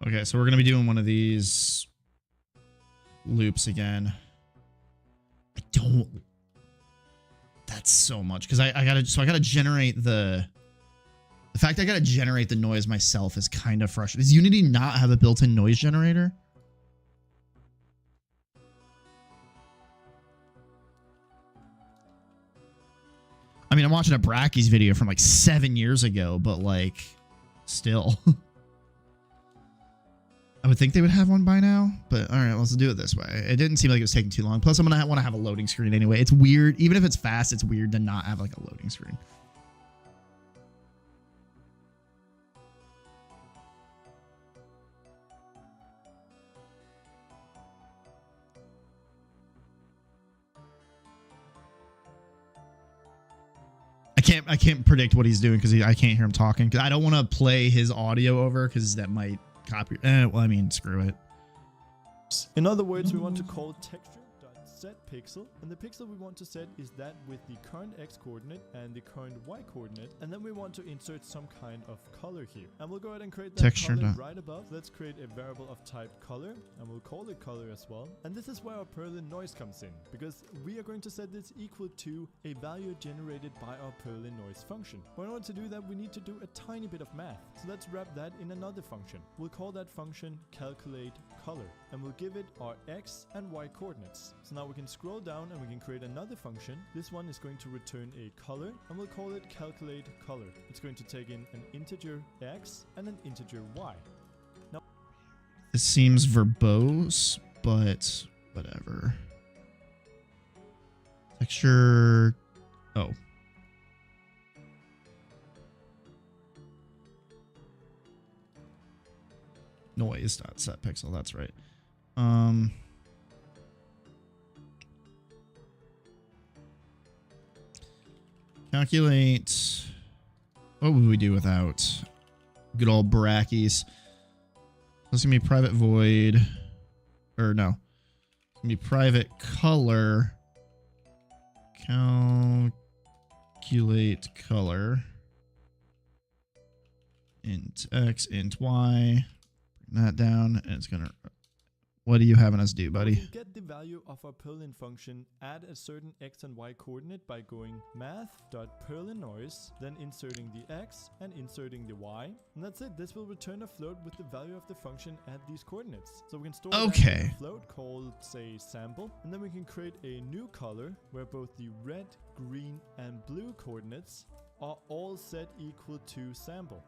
Okay, so we're going to be doing one of these loops again. I don't... That's so much. Because I gotta generate the fact I gotta generate the noise myself is kind of frustrating. Does Unity not have a built-in noise generator? I mean, I'm watching a Bracky's video from like 7 years ago, but like, still. I would think they would have one by now, but all right, let's do it this way. It didn't seem like it was taking too long. Plus, I'm gonna want to have a loading screen anyway. It's weird, even if it's fast, it's weird to not have like a loading screen. I can't predict what he's doing because I can't hear him talking. Because I don't want to play his audio over because that might copy. Well, I mean, screw it. In other words, we want to call texture.setPixel, and the pixel we want to set is that with the current x coordinate and the current y coordinate, and then we want to insert some kind of color here. And we'll go ahead and create that Texture color right above. Let's create a variable of type color, and we'll call it color as well. And this is where our Perlin noise comes in, because we are going to set this equal to a value generated by our Perlin noise function. But in order to do that, we need to do a tiny bit of math. So let's wrap that in another function. We'll call that function calculate color, and we'll give it our x and y coordinates. So now we can scroll down and we can create another function. This one is going to return a color, and we'll call it calculate color. It's going to take in an integer x and an integer y. Now, this seems verbose, but whatever. Texture. Oh. Noise.setPixel, that's right. Calculate. What would we do without good old brackies? Let's give me private void. Or no. It's gonna be private color. Calculate color. Int x, int y. Bring that down, and it's gonna. What are you having us do, buddy? We get the value of our Perlin function, add a certain x and y coordinate by going math.perlinNoise, then inserting the x and inserting the y. And that's it. This will return a float with the value of the function at these coordinates. So we can store that in a float called, say, sample. And then we can create a new color where both the red, green, and blue coordinates are all set equal to sample.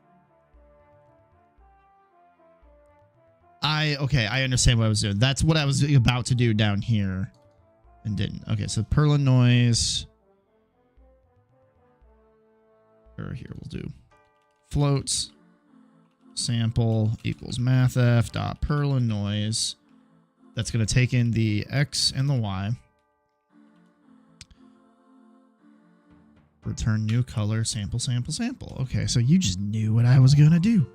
Okay, I understand what I was doing. That's what I was about to do down here and didn't. Okay, so Perlin noise. Or here we'll do floats sample equals mathf dot Perlin noise. That's going to take in the x and the y. Return new color sample sample sample. Okay, so you just knew what I was going to do.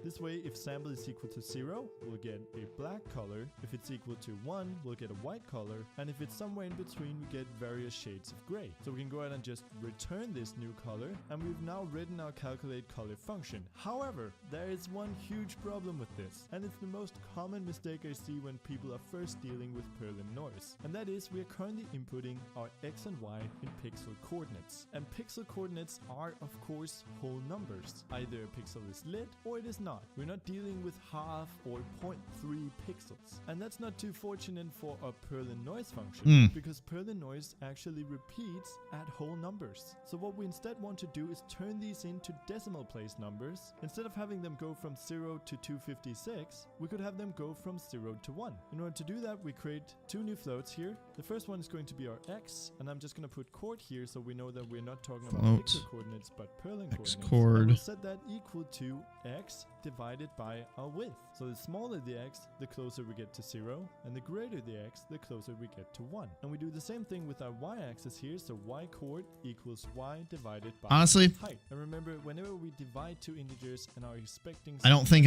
This way, if sample is equal to 0, we'll get a black color. If it's equal to 1, we'll get a white color. And if it's somewhere in between, we get various shades of gray. So we can go ahead and just return this new color. And we've now written our calculate color function. However, there is one huge problem with this. And it's the most common mistake I see when people are first dealing with Perlin noise. And that is, we are currently inputting our x and y in pixel coordinates. And pixel coordinates are, of course, whole numbers. Either a pixel is lit or it is not. We're not dealing with half or 0.3 pixels. And that's not too fortunate for our Perlin noise function, because Perlin noise actually repeats at whole numbers. So what we instead want to do is turn these into decimal place numbers. Instead of having them go from 0 to 256, we could have them go from 0 to 1. In order to do that, we create two new floats here. The first one is going to be our x, and I'm just going to put chord here so we know that we're not talking about pixel coordinates but Perlin coordinates. And we'll set that equal to x divided by our width. So the smaller the x, the closer we get to 0, and the greater the x, the closer we get to 1. And we do the same thing with our y-axis here, so y chord equals y divided by height. And remember, whenever we divide two integers and are expecting, I'll be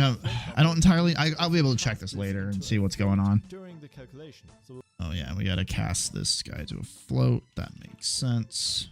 able to check this later and see what's going on during the calculation. So oh yeah, we gotta cast this guy to a float. That makes sense.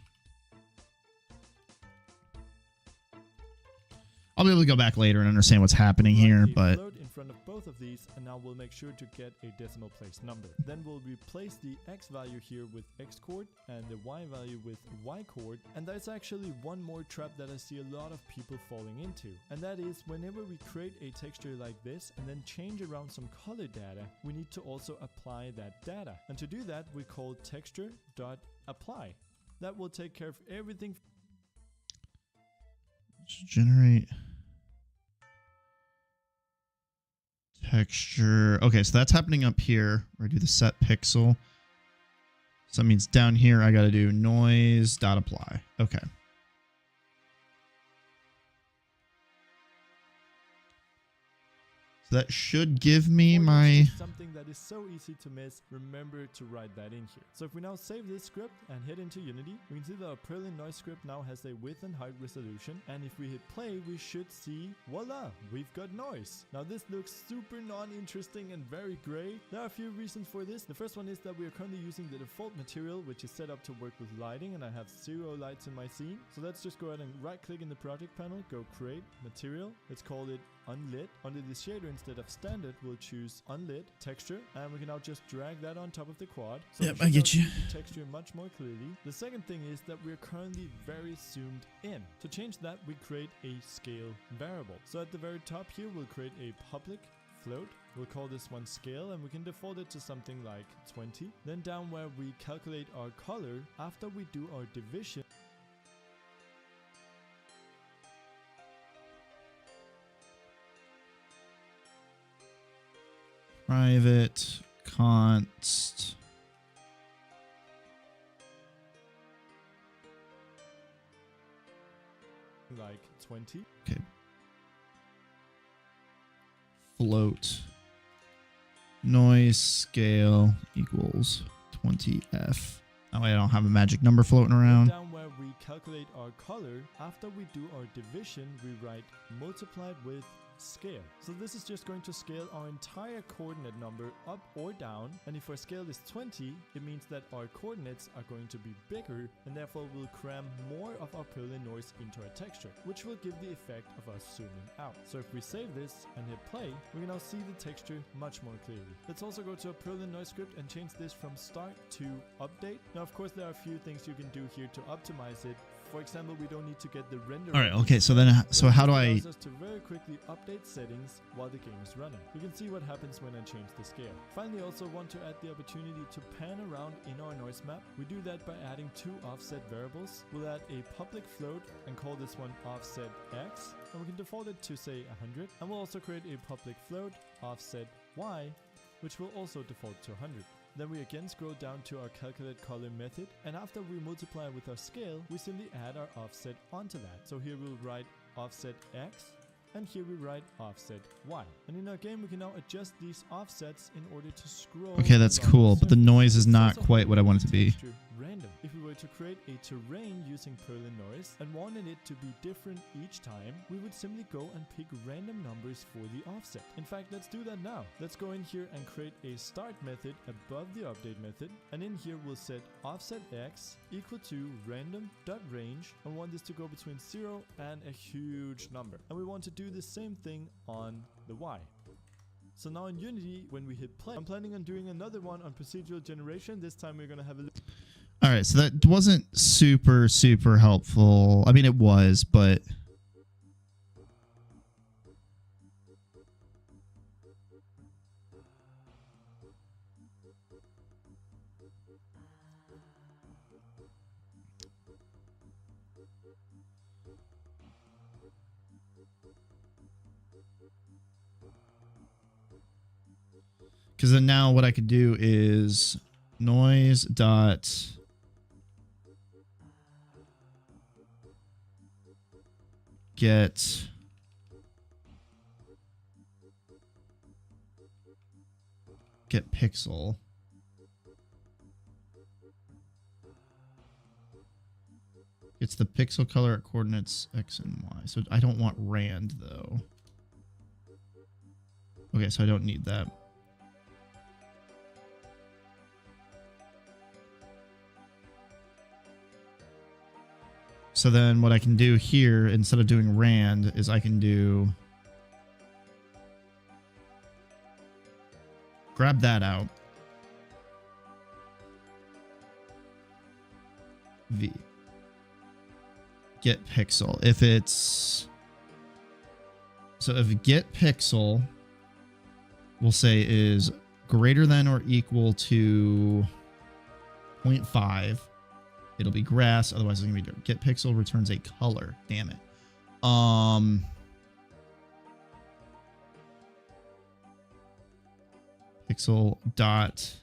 I'll be able to go back later and understand what's happening here, but float in front of both of these, and now we'll make sure to get a decimal place number. Then we'll replace the x value here with x chord and the y value with y chord. And there's actually one more trap that I see a lot of people falling into, and that is whenever we create a texture like this and then change around some color data, we need to also apply that data. And to do that, we call texture.apply. That will take care of everything. Generate texture. Okay, so that's happening up here where I do the set pixel. So that means down here I got to do noise.apply. Okay. So that should give me Or my... there's just something that is so easy to miss, remember to write that in here. So if we now save this script and head into Unity, we can see that our Perlin noise script now has a width and height resolution, and if we hit play, we should see, voila, we've got noise. Now this looks super non-interesting and very gray. There are a few reasons for this. The first one is that we are currently using the default material, which is set up to work with lighting, and I have 0 lights in my scene. So let's just go ahead and right click in the project panel, go create material. Let's call it unlit. Under the shader, instead of standard, we'll choose unlit texture, and we can now just drag that on top of the quad. So Yep, I get you. The texture much more clearly. The second thing is that we're currently very zoomed in. To change that, we create a scale variable. So at the very top here, we'll create a public float. We'll call this one scale, and we can default it to something like 20. Then down where we calculate our color, after we do our division, Private const. like 20. Okay. Float. Noise scale equals 20F. That way I don't have a magic number floating around. Down where we calculate our color, after we do our division, we write multiplied with scale. So this is just going to scale our entire coordinate number up or down, and if our scale is 20, it means that our coordinates are going to be bigger, and therefore we'll cram more of our Perlin noise into our texture, which will give the effect of us zooming out. So if we save this and hit play, we can now see the texture much more clearly. Let's also go to a Perlin noise script and change this from start to update. Now of course there are a few things you can do here to optimize it. For example, we don't need to get the render. All right, okay, so then, so how do I... allows us to very quickly update settings while the game is running. You can see what happens when I change the scale. Finally, I also want to add the opportunity to pan around in our noise map. We do that by adding 2 offset variables. We'll add a public float and call this one offset x, and we can default it to say 100. And we'll also create a public float offset y, which will also default to 100. Then we again scroll down to our calculate color method, and after we multiply with our scale, we simply add our offset onto that. So here we'll write offset x, and here we write offset y. And in our game, we can now adjust these offsets in order to scroll. Okay, that's cool, but the noise is not quite what I want it to be. Random. If we were to create a terrain using Perlin noise and wanted it to be different each time, we would simply go and pick random numbers for the offset. In fact, let's do that now. Let's go in here and create a start method above the update method, and in here we'll set offset x equal to random.range, and we want this to go between 0 and a huge number. And we want to do the same thing on the y. So now in Unity, when we hit play, I'm planning on doing another one on procedural generation. This time we're going to have a look. All right, so that wasn't super helpful. I mean, it was, but... Because then now what I could do is noise dot get pixel. It's the pixel color at coordinates x and y. So I don't want rand though. Okay, so I don't need that. So then what I can do here, instead of doing rand, is I can do... grab that out. V. Get pixel. If it's... So if get pixel, we'll say is greater than or equal to 0.5. It'll be grass, otherwise it's gonna be dirt. Get pixel returns a color. Damn it. Pixel dot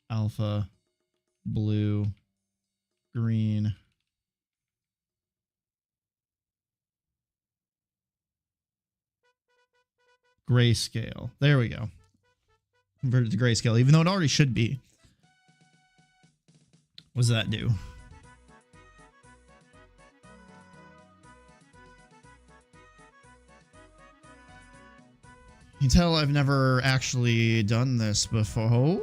alpha blue, green. Grayscale. There we go. Convert it to grayscale, even though it already should be. What does that do? You can tell I've never actually done this before. Oh.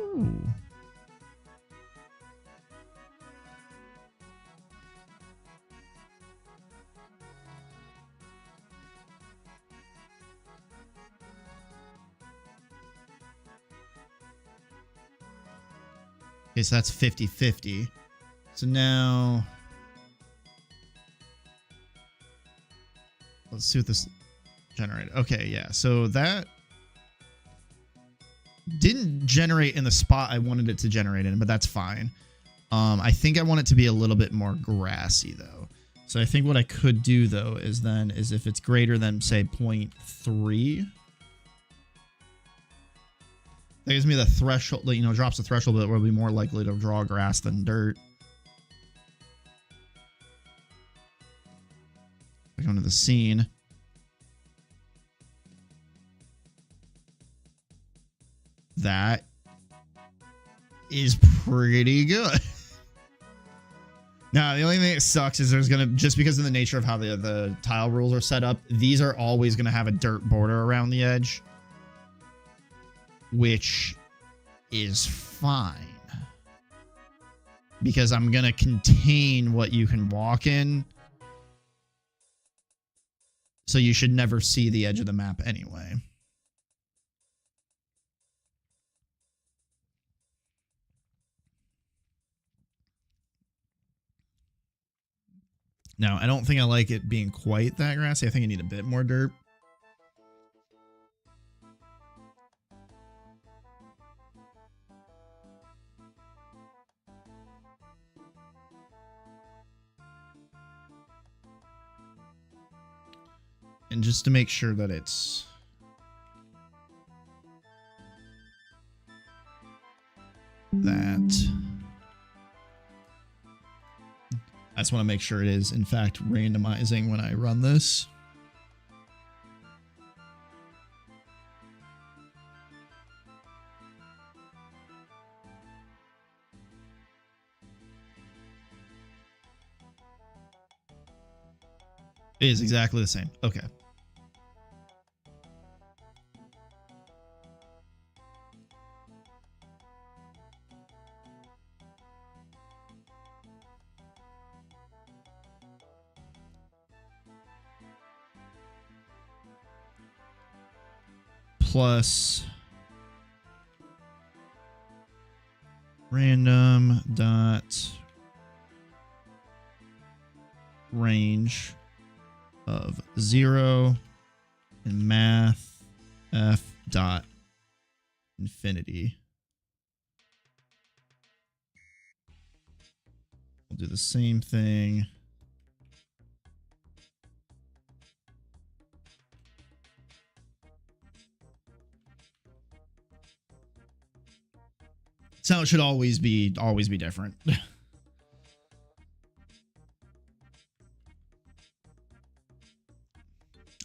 Okay, so that's 50-50. So now let's see what this generated. Okay, yeah. So that didn't generate in the spot I wanted it to generate in, but that's fine. I think I want it to be a little bit more grassy though. So I think what I could do though is if it's greater than say 0.3, that gives me the threshold, you know, drops the threshold that will be more likely to draw grass than dirt. I go into the scene. That is pretty good. Now, the only thing that sucks is there's going to, just because of the nature of how the tile rules are set up, these are always going to have a dirt border around the edge, which is fine because I'm going to contain what you can walk in. So you should never see the edge of the map anyway. Now, I don't think I like it being quite that grassy. I think I need a bit more dirt. And just to make sure that it's that. I just want to make sure it is, in fact, randomizing when I run this. It is exactly the same. Okay. Plus random dot range of 0 and math f dot infinity. We'll do the same thing. So it should always be different.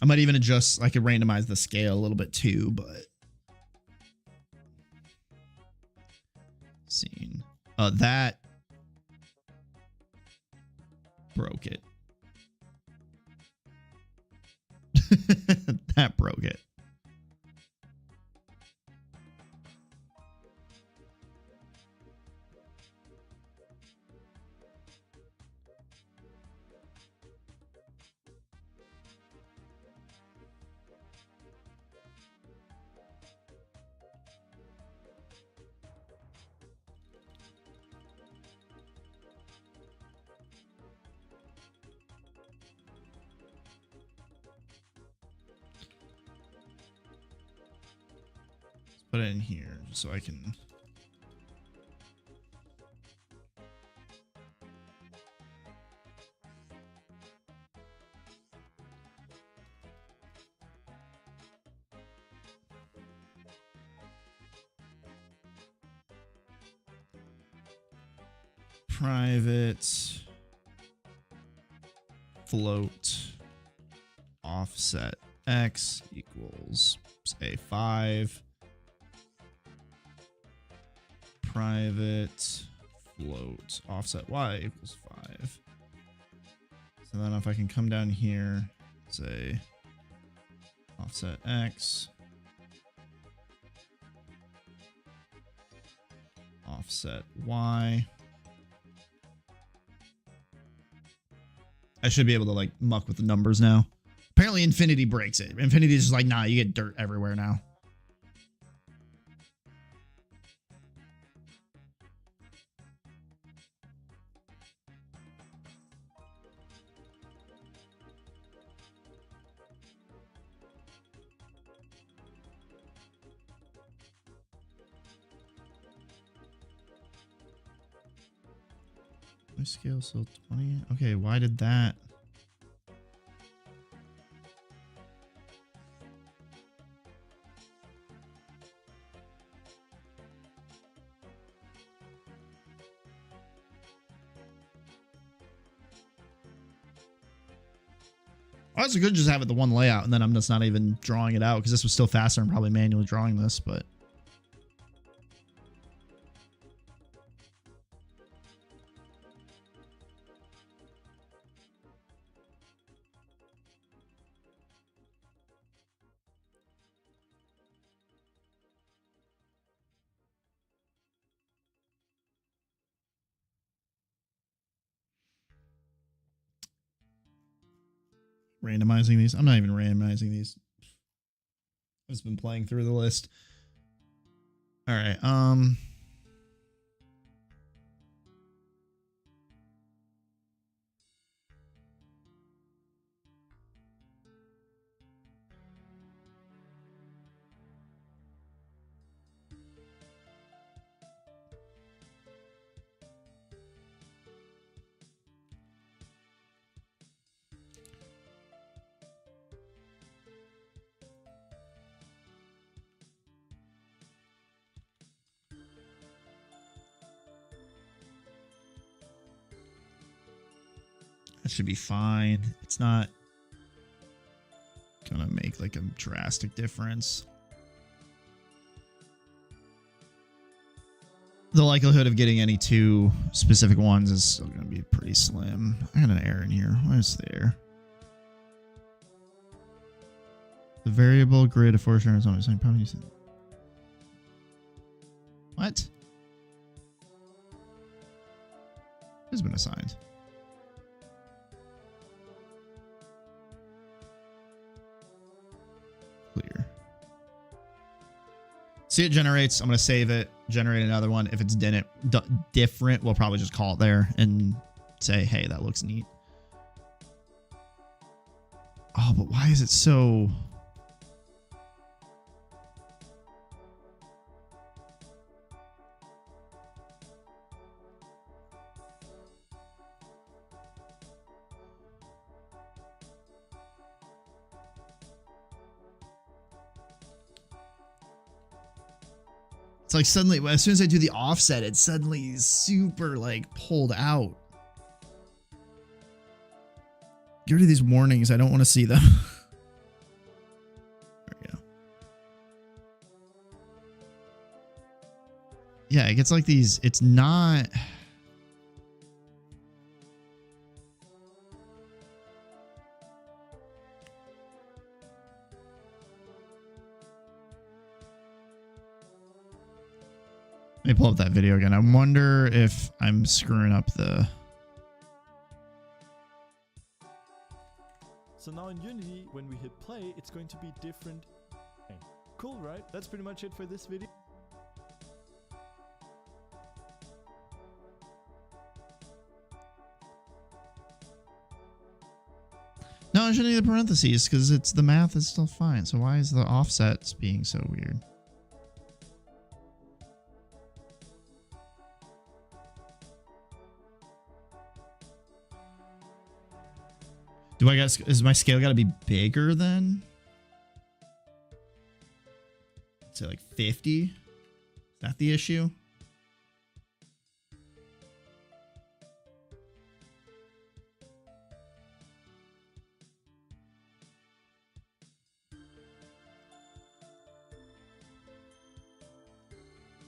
I might even adjust, I could randomize the scale a little bit too, but scene. That broke it. That broke it. Put it in here so I can. private float offset X equals say 5. Private float offset Y equals 5. So then if I can come down here, say offset X, offset Y. I should be able to like muck with the numbers now. Apparently Infinity breaks it. Infinity is just like, nah, you get dirt everywhere now. My scale still 20. Okay, why did that? I also could just have it the one layout and then I'm just not even drawing it out because this was still faster and probably manually drawing this, but randomizing these. I'm not even randomizing these. I've just been playing through the list. All right. That should be fine. It's not gonna make like a drastic difference. The likelihood of getting any two specific ones is still gonna be pretty slim. I got an error in here. Where's the error? The variable grid of force is on the probably using. What? Has been assigned. Clear. See, it generates. I'm going to save it, generate another one. If it's different, we'll probably just call it there and say, hey, that looks neat. Oh, but why is it so... It's like suddenly, as soon as I do the offset, it suddenly is super like pulled out. Get rid of these warnings. I don't want to see them. There we go. Yeah, it gets like these. It's not. Let me pull up that video again. I wonder if I'm screwing up the... So now in Unity, when we hit play, it's going to be different. Cool, right? That's pretty much it for this video. No, I shouldn't need the parentheses because it's the math is still fine. So why is the offsets being so weird? Do I guess, is my scale got to be bigger then? Say like 50? Is that the issue?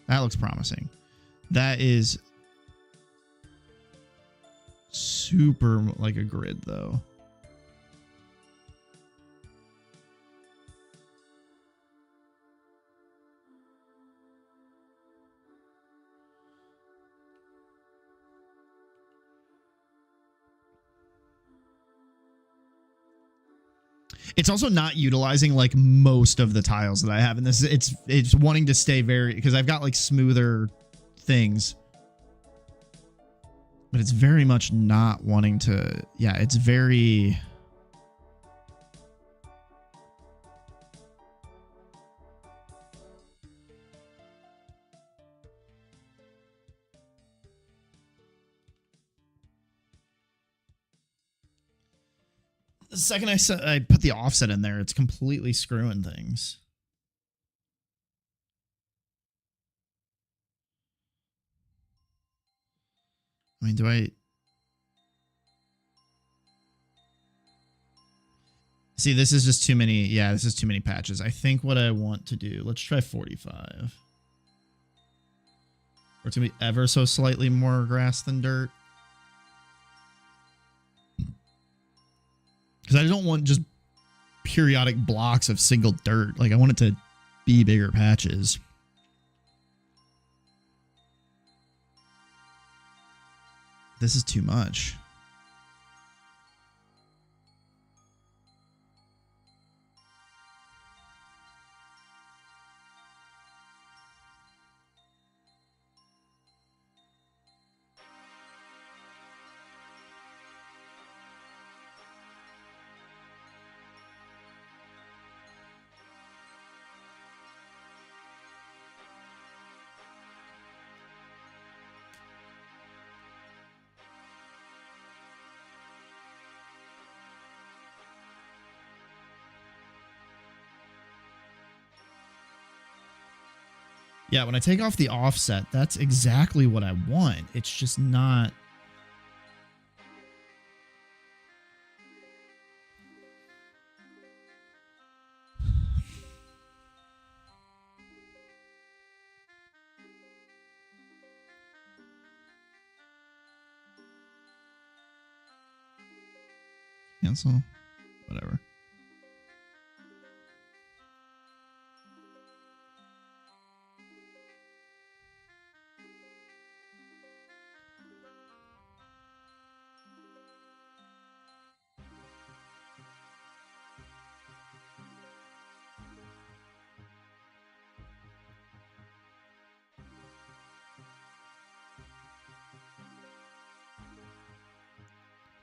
That looks promising. That is super like a grid though. It's also not utilizing like most of the tiles that I have in this. It's wanting to stay very, because I've got like smoother things, but it's very much not wanting to. Yeah, it's very. The second I put the offset in there, it's completely screwing things. I mean, do I... See, this is just too many. Yeah, this is too many patches. I think what I want to do, let's try 45. Or it's going to be ever so slightly more grass than dirt. Because I don't want just periodic blocks of single dirt. Like, I want it to be bigger patches. This is too much. Yeah, when I take off the offset, that's exactly what I want. It's just not... Cancel? Whatever.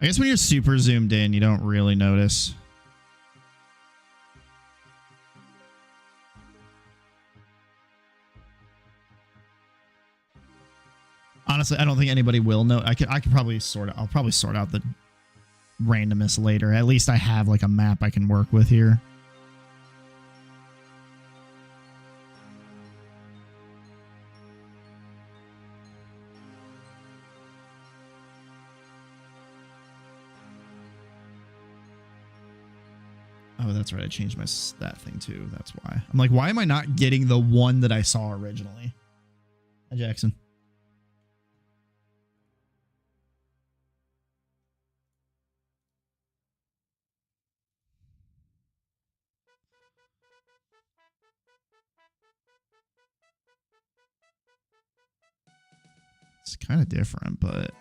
I guess when you're super zoomed in, you don't really notice. Honestly, I don't think anybody will know. I could probably sort out. I'll probably sort out the randomness later. At least I have like a map I can work with here. Oh, that's right. I changed my stat thing too. That's why. I'm like, why am I not getting the one that I saw originally? Hi, Jackson. It's kind of different, but...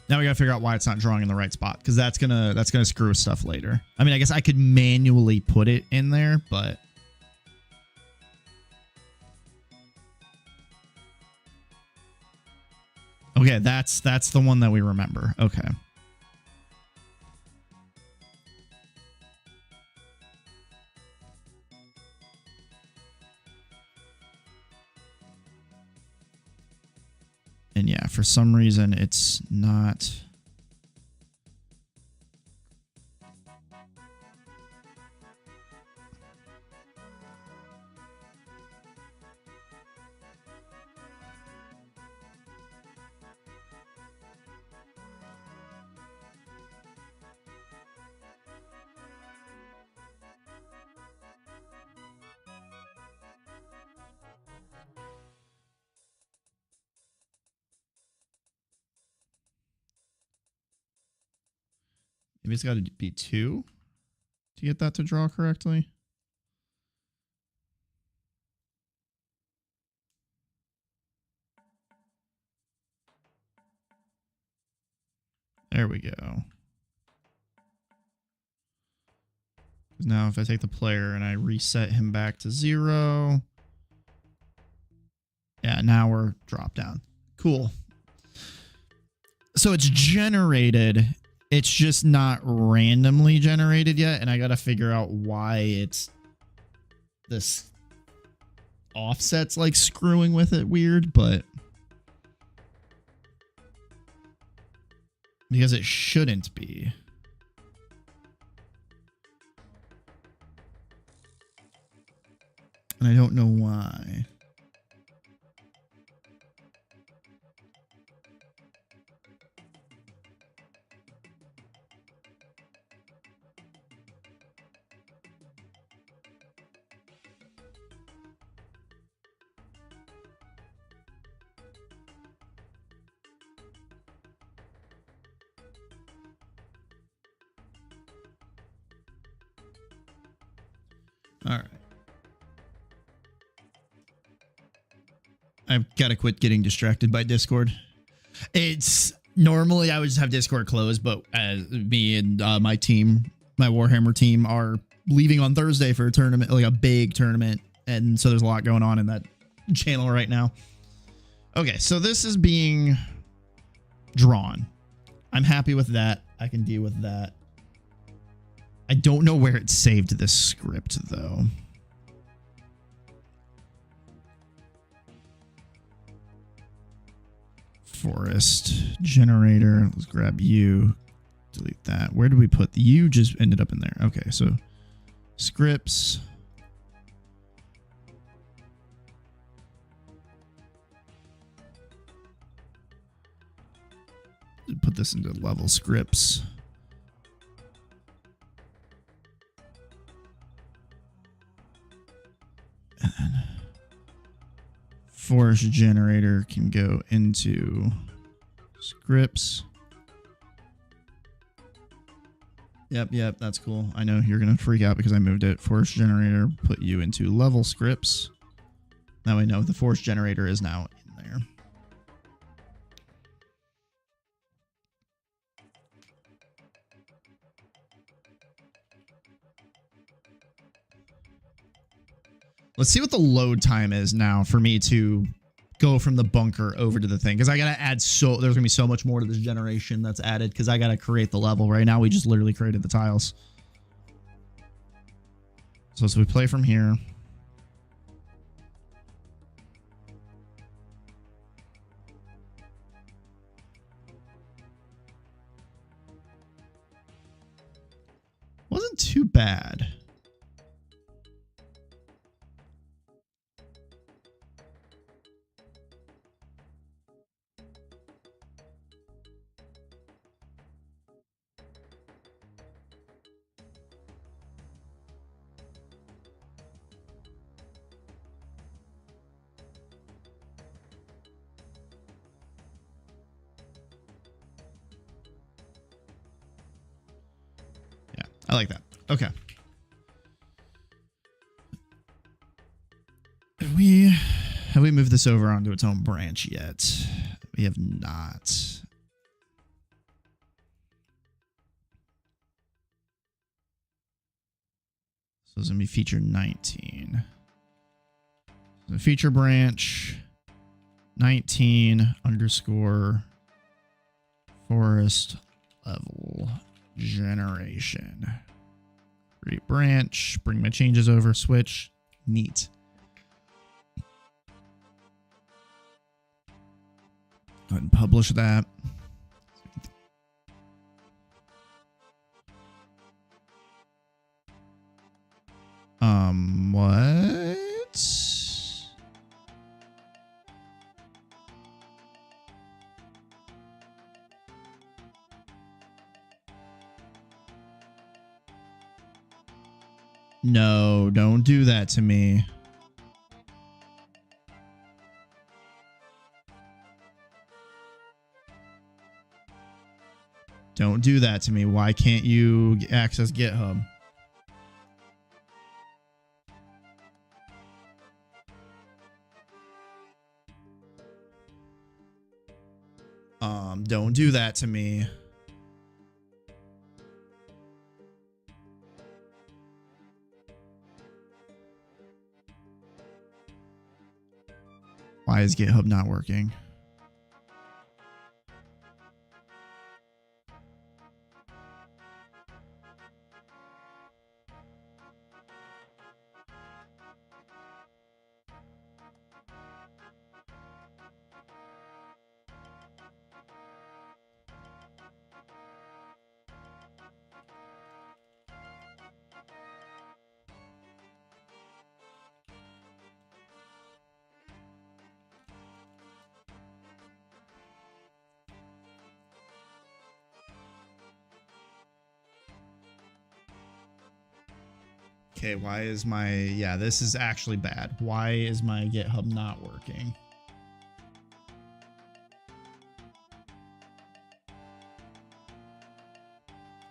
Now we gotta figure out why it's not drawing in the right spot, because that's gonna screw stuff later. I mean, I guess I could manually put it in there, but okay, that's the one that we remember. Okay. And yeah, for some reason it's not. Maybe it's got to be 2 to get that to draw correctly. There we go. Now if I take the player and I reset him back to 0. Yeah, now we're drop down. Cool. So it's generated. It's just not randomly generated yet, and I gotta figure out why it's this offset's like screwing with it weird, but because it shouldn't be. And I don't know why. All right. I've got to quit getting distracted by Discord. It's normally I would just have Discord closed, but as me and my team, my Warhammer team, are leaving on Thursday for a tournament, like a big tournament. And so there's a lot going on in that channel right now. Okay, so this is being drawn. I'm happy with that. I can deal with that. I don't know where it saved this script, though. Forest generator. Let's grab you. Delete that. Where did we put the you? Just ended up in there. Okay, so scripts. Put this into level scripts. And then forest generator can go into scripts. Yep, that's cool. I know you're going to freak out because I moved it. Forest generator, put you into level scripts. Now I know the forest generator is now in there. Let's see what the load time is now for me to go from the bunker over to the thing. Because I got to add there's going to be so much more to this generation that's added because I got to create the level. Right now, we just literally created the tiles. So as we play from here. Wasn't too bad. I like that. Okay. Have we moved this over onto its own branch yet? We have not. So it's going to be feature 19. So feature branch 19 _ forest level generation. Create branch, bring my changes over, switch. Neat. Go ahead and publish that. What? No, don't do that to me. Don't do that to me. Why can't you access GitHub? Don't do that to me. Why is GitHub not working? Okay, why is my... Yeah, this is actually bad. Why is my GitHub not working?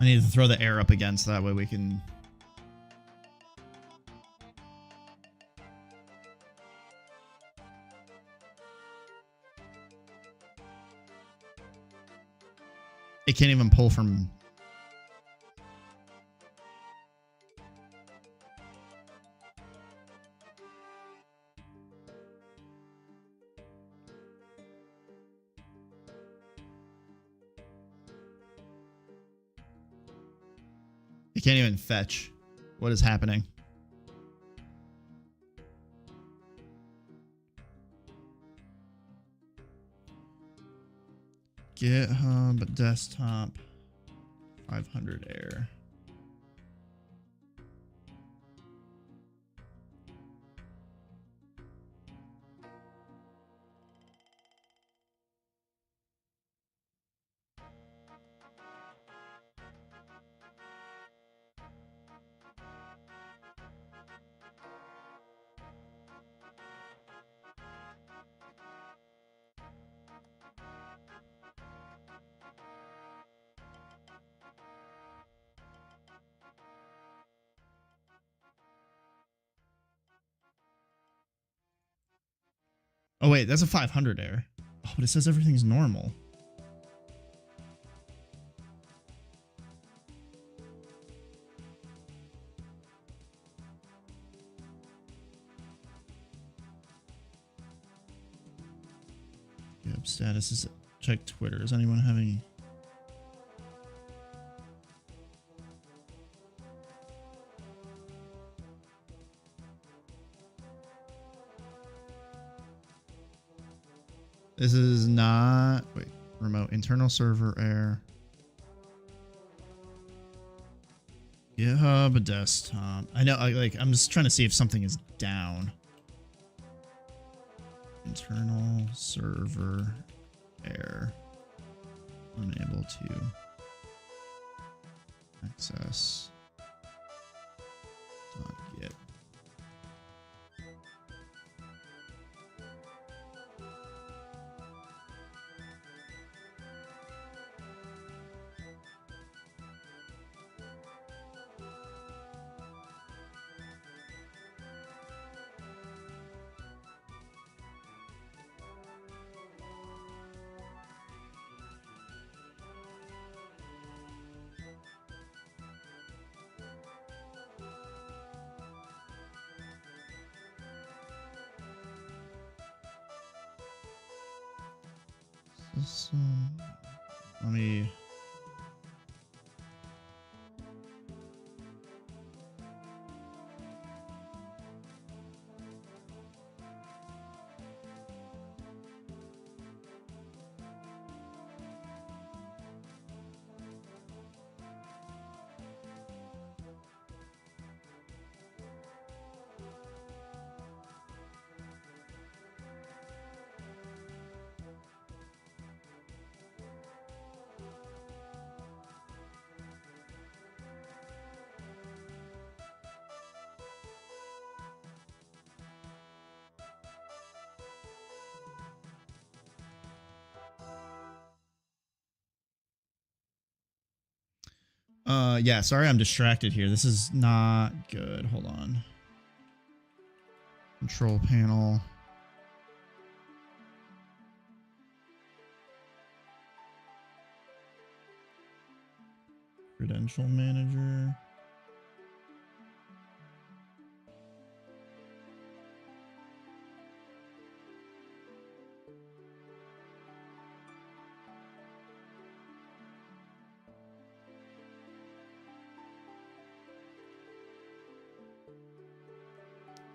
I need to throw the air up again so that way we can... It can't even pull from... It can't even fetch. What is happening? GitHub desktop 500 error. Oh wait, that's a 500 error. Oh, but it says everything's normal. GitHub status is... Check Twitter. Is anyone having... This is not... Wait. Remote internal server error. GitHub desktop. I know, I'm just trying to see if something is down. Internal server error. Unable to access. .git. Let me... Yeah, sorry I'm distracted here. This is not good. Hold on. Control panel. Credential manager.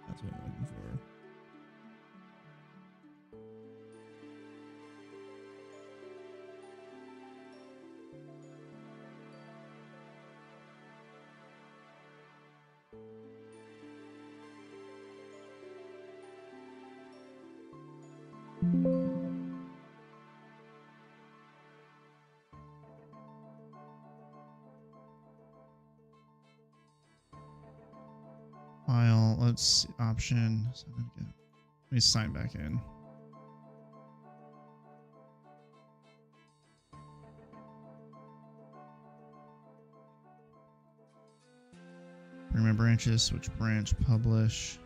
That's what I'm looking for. File, let's see, option. So let me sign back in. Bring my branches, switch branch, publish.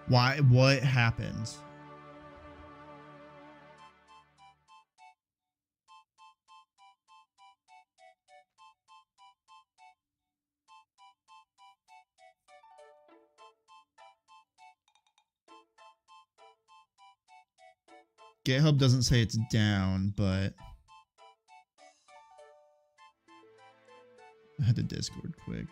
Why? What happened? GitHub doesn't say it's down, but I had to Discord quick.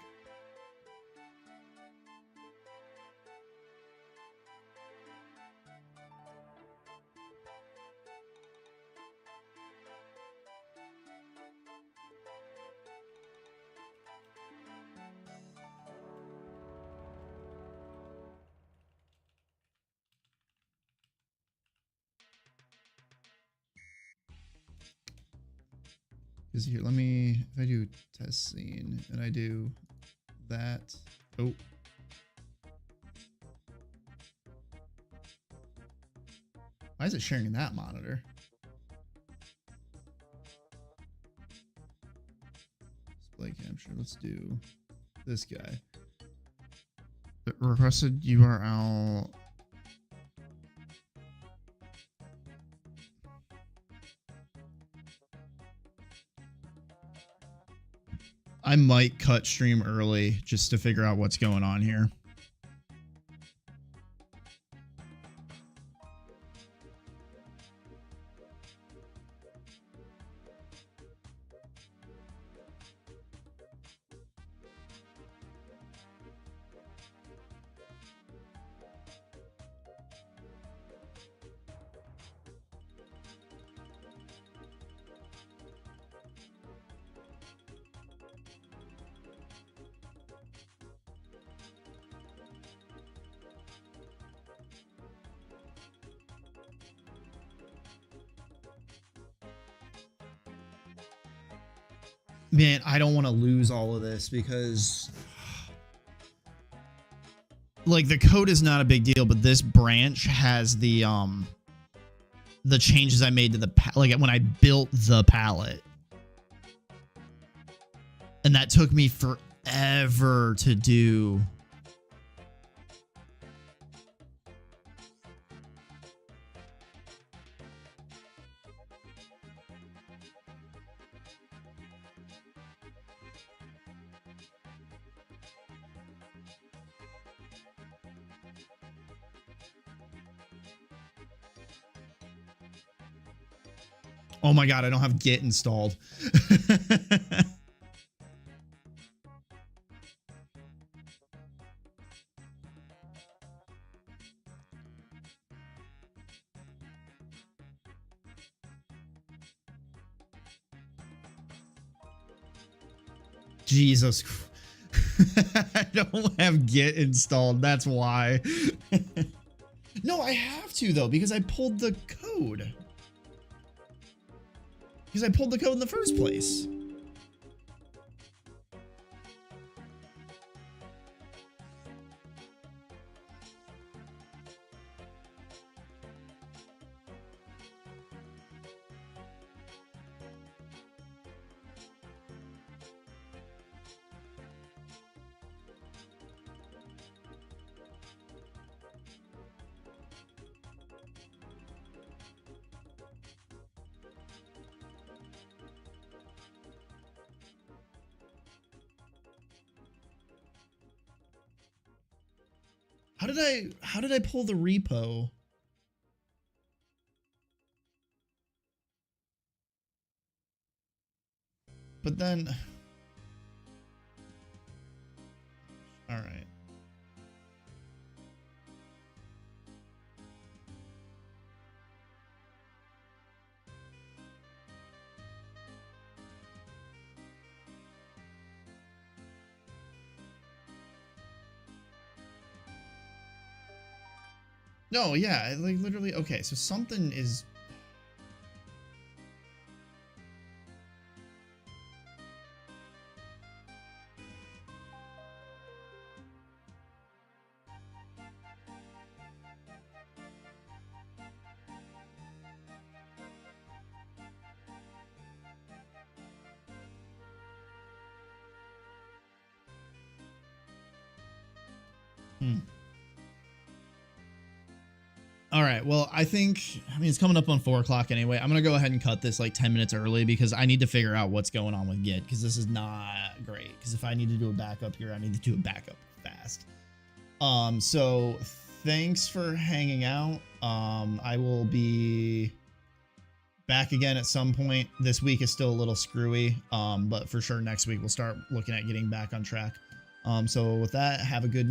Because here, let me, if I do test scene and I do that. Oh. Why is it sharing in that monitor? Display capture. Let's do this guy. The requested URL. I might cut stream early just to figure out what's going on here. Man, I don't want to lose all of this because like the code is not a big deal, but this branch has the changes I made to the like when I built the palette. And that took me forever to do. Oh my God, I don't have Git installed. Jesus. I don't have Git installed. That's why. No, I have to though, because I pulled the code. Because I pulled the code in the first place. How did I pull the repo? But then, all right. No, yeah, like literally. Okay, so something is. All right. Well, I mean, it's coming up on 4 o'clock anyway. I'm going to go ahead and cut this like 10 minutes early because I need to figure out what's going on with Git because this is not great. Because if I need to do a backup here, I need to do a backup fast. So thanks for hanging out. I will be back again at some point. This week is still a little screwy. But for sure next week we'll start looking at getting back on track. So with that, have a good night.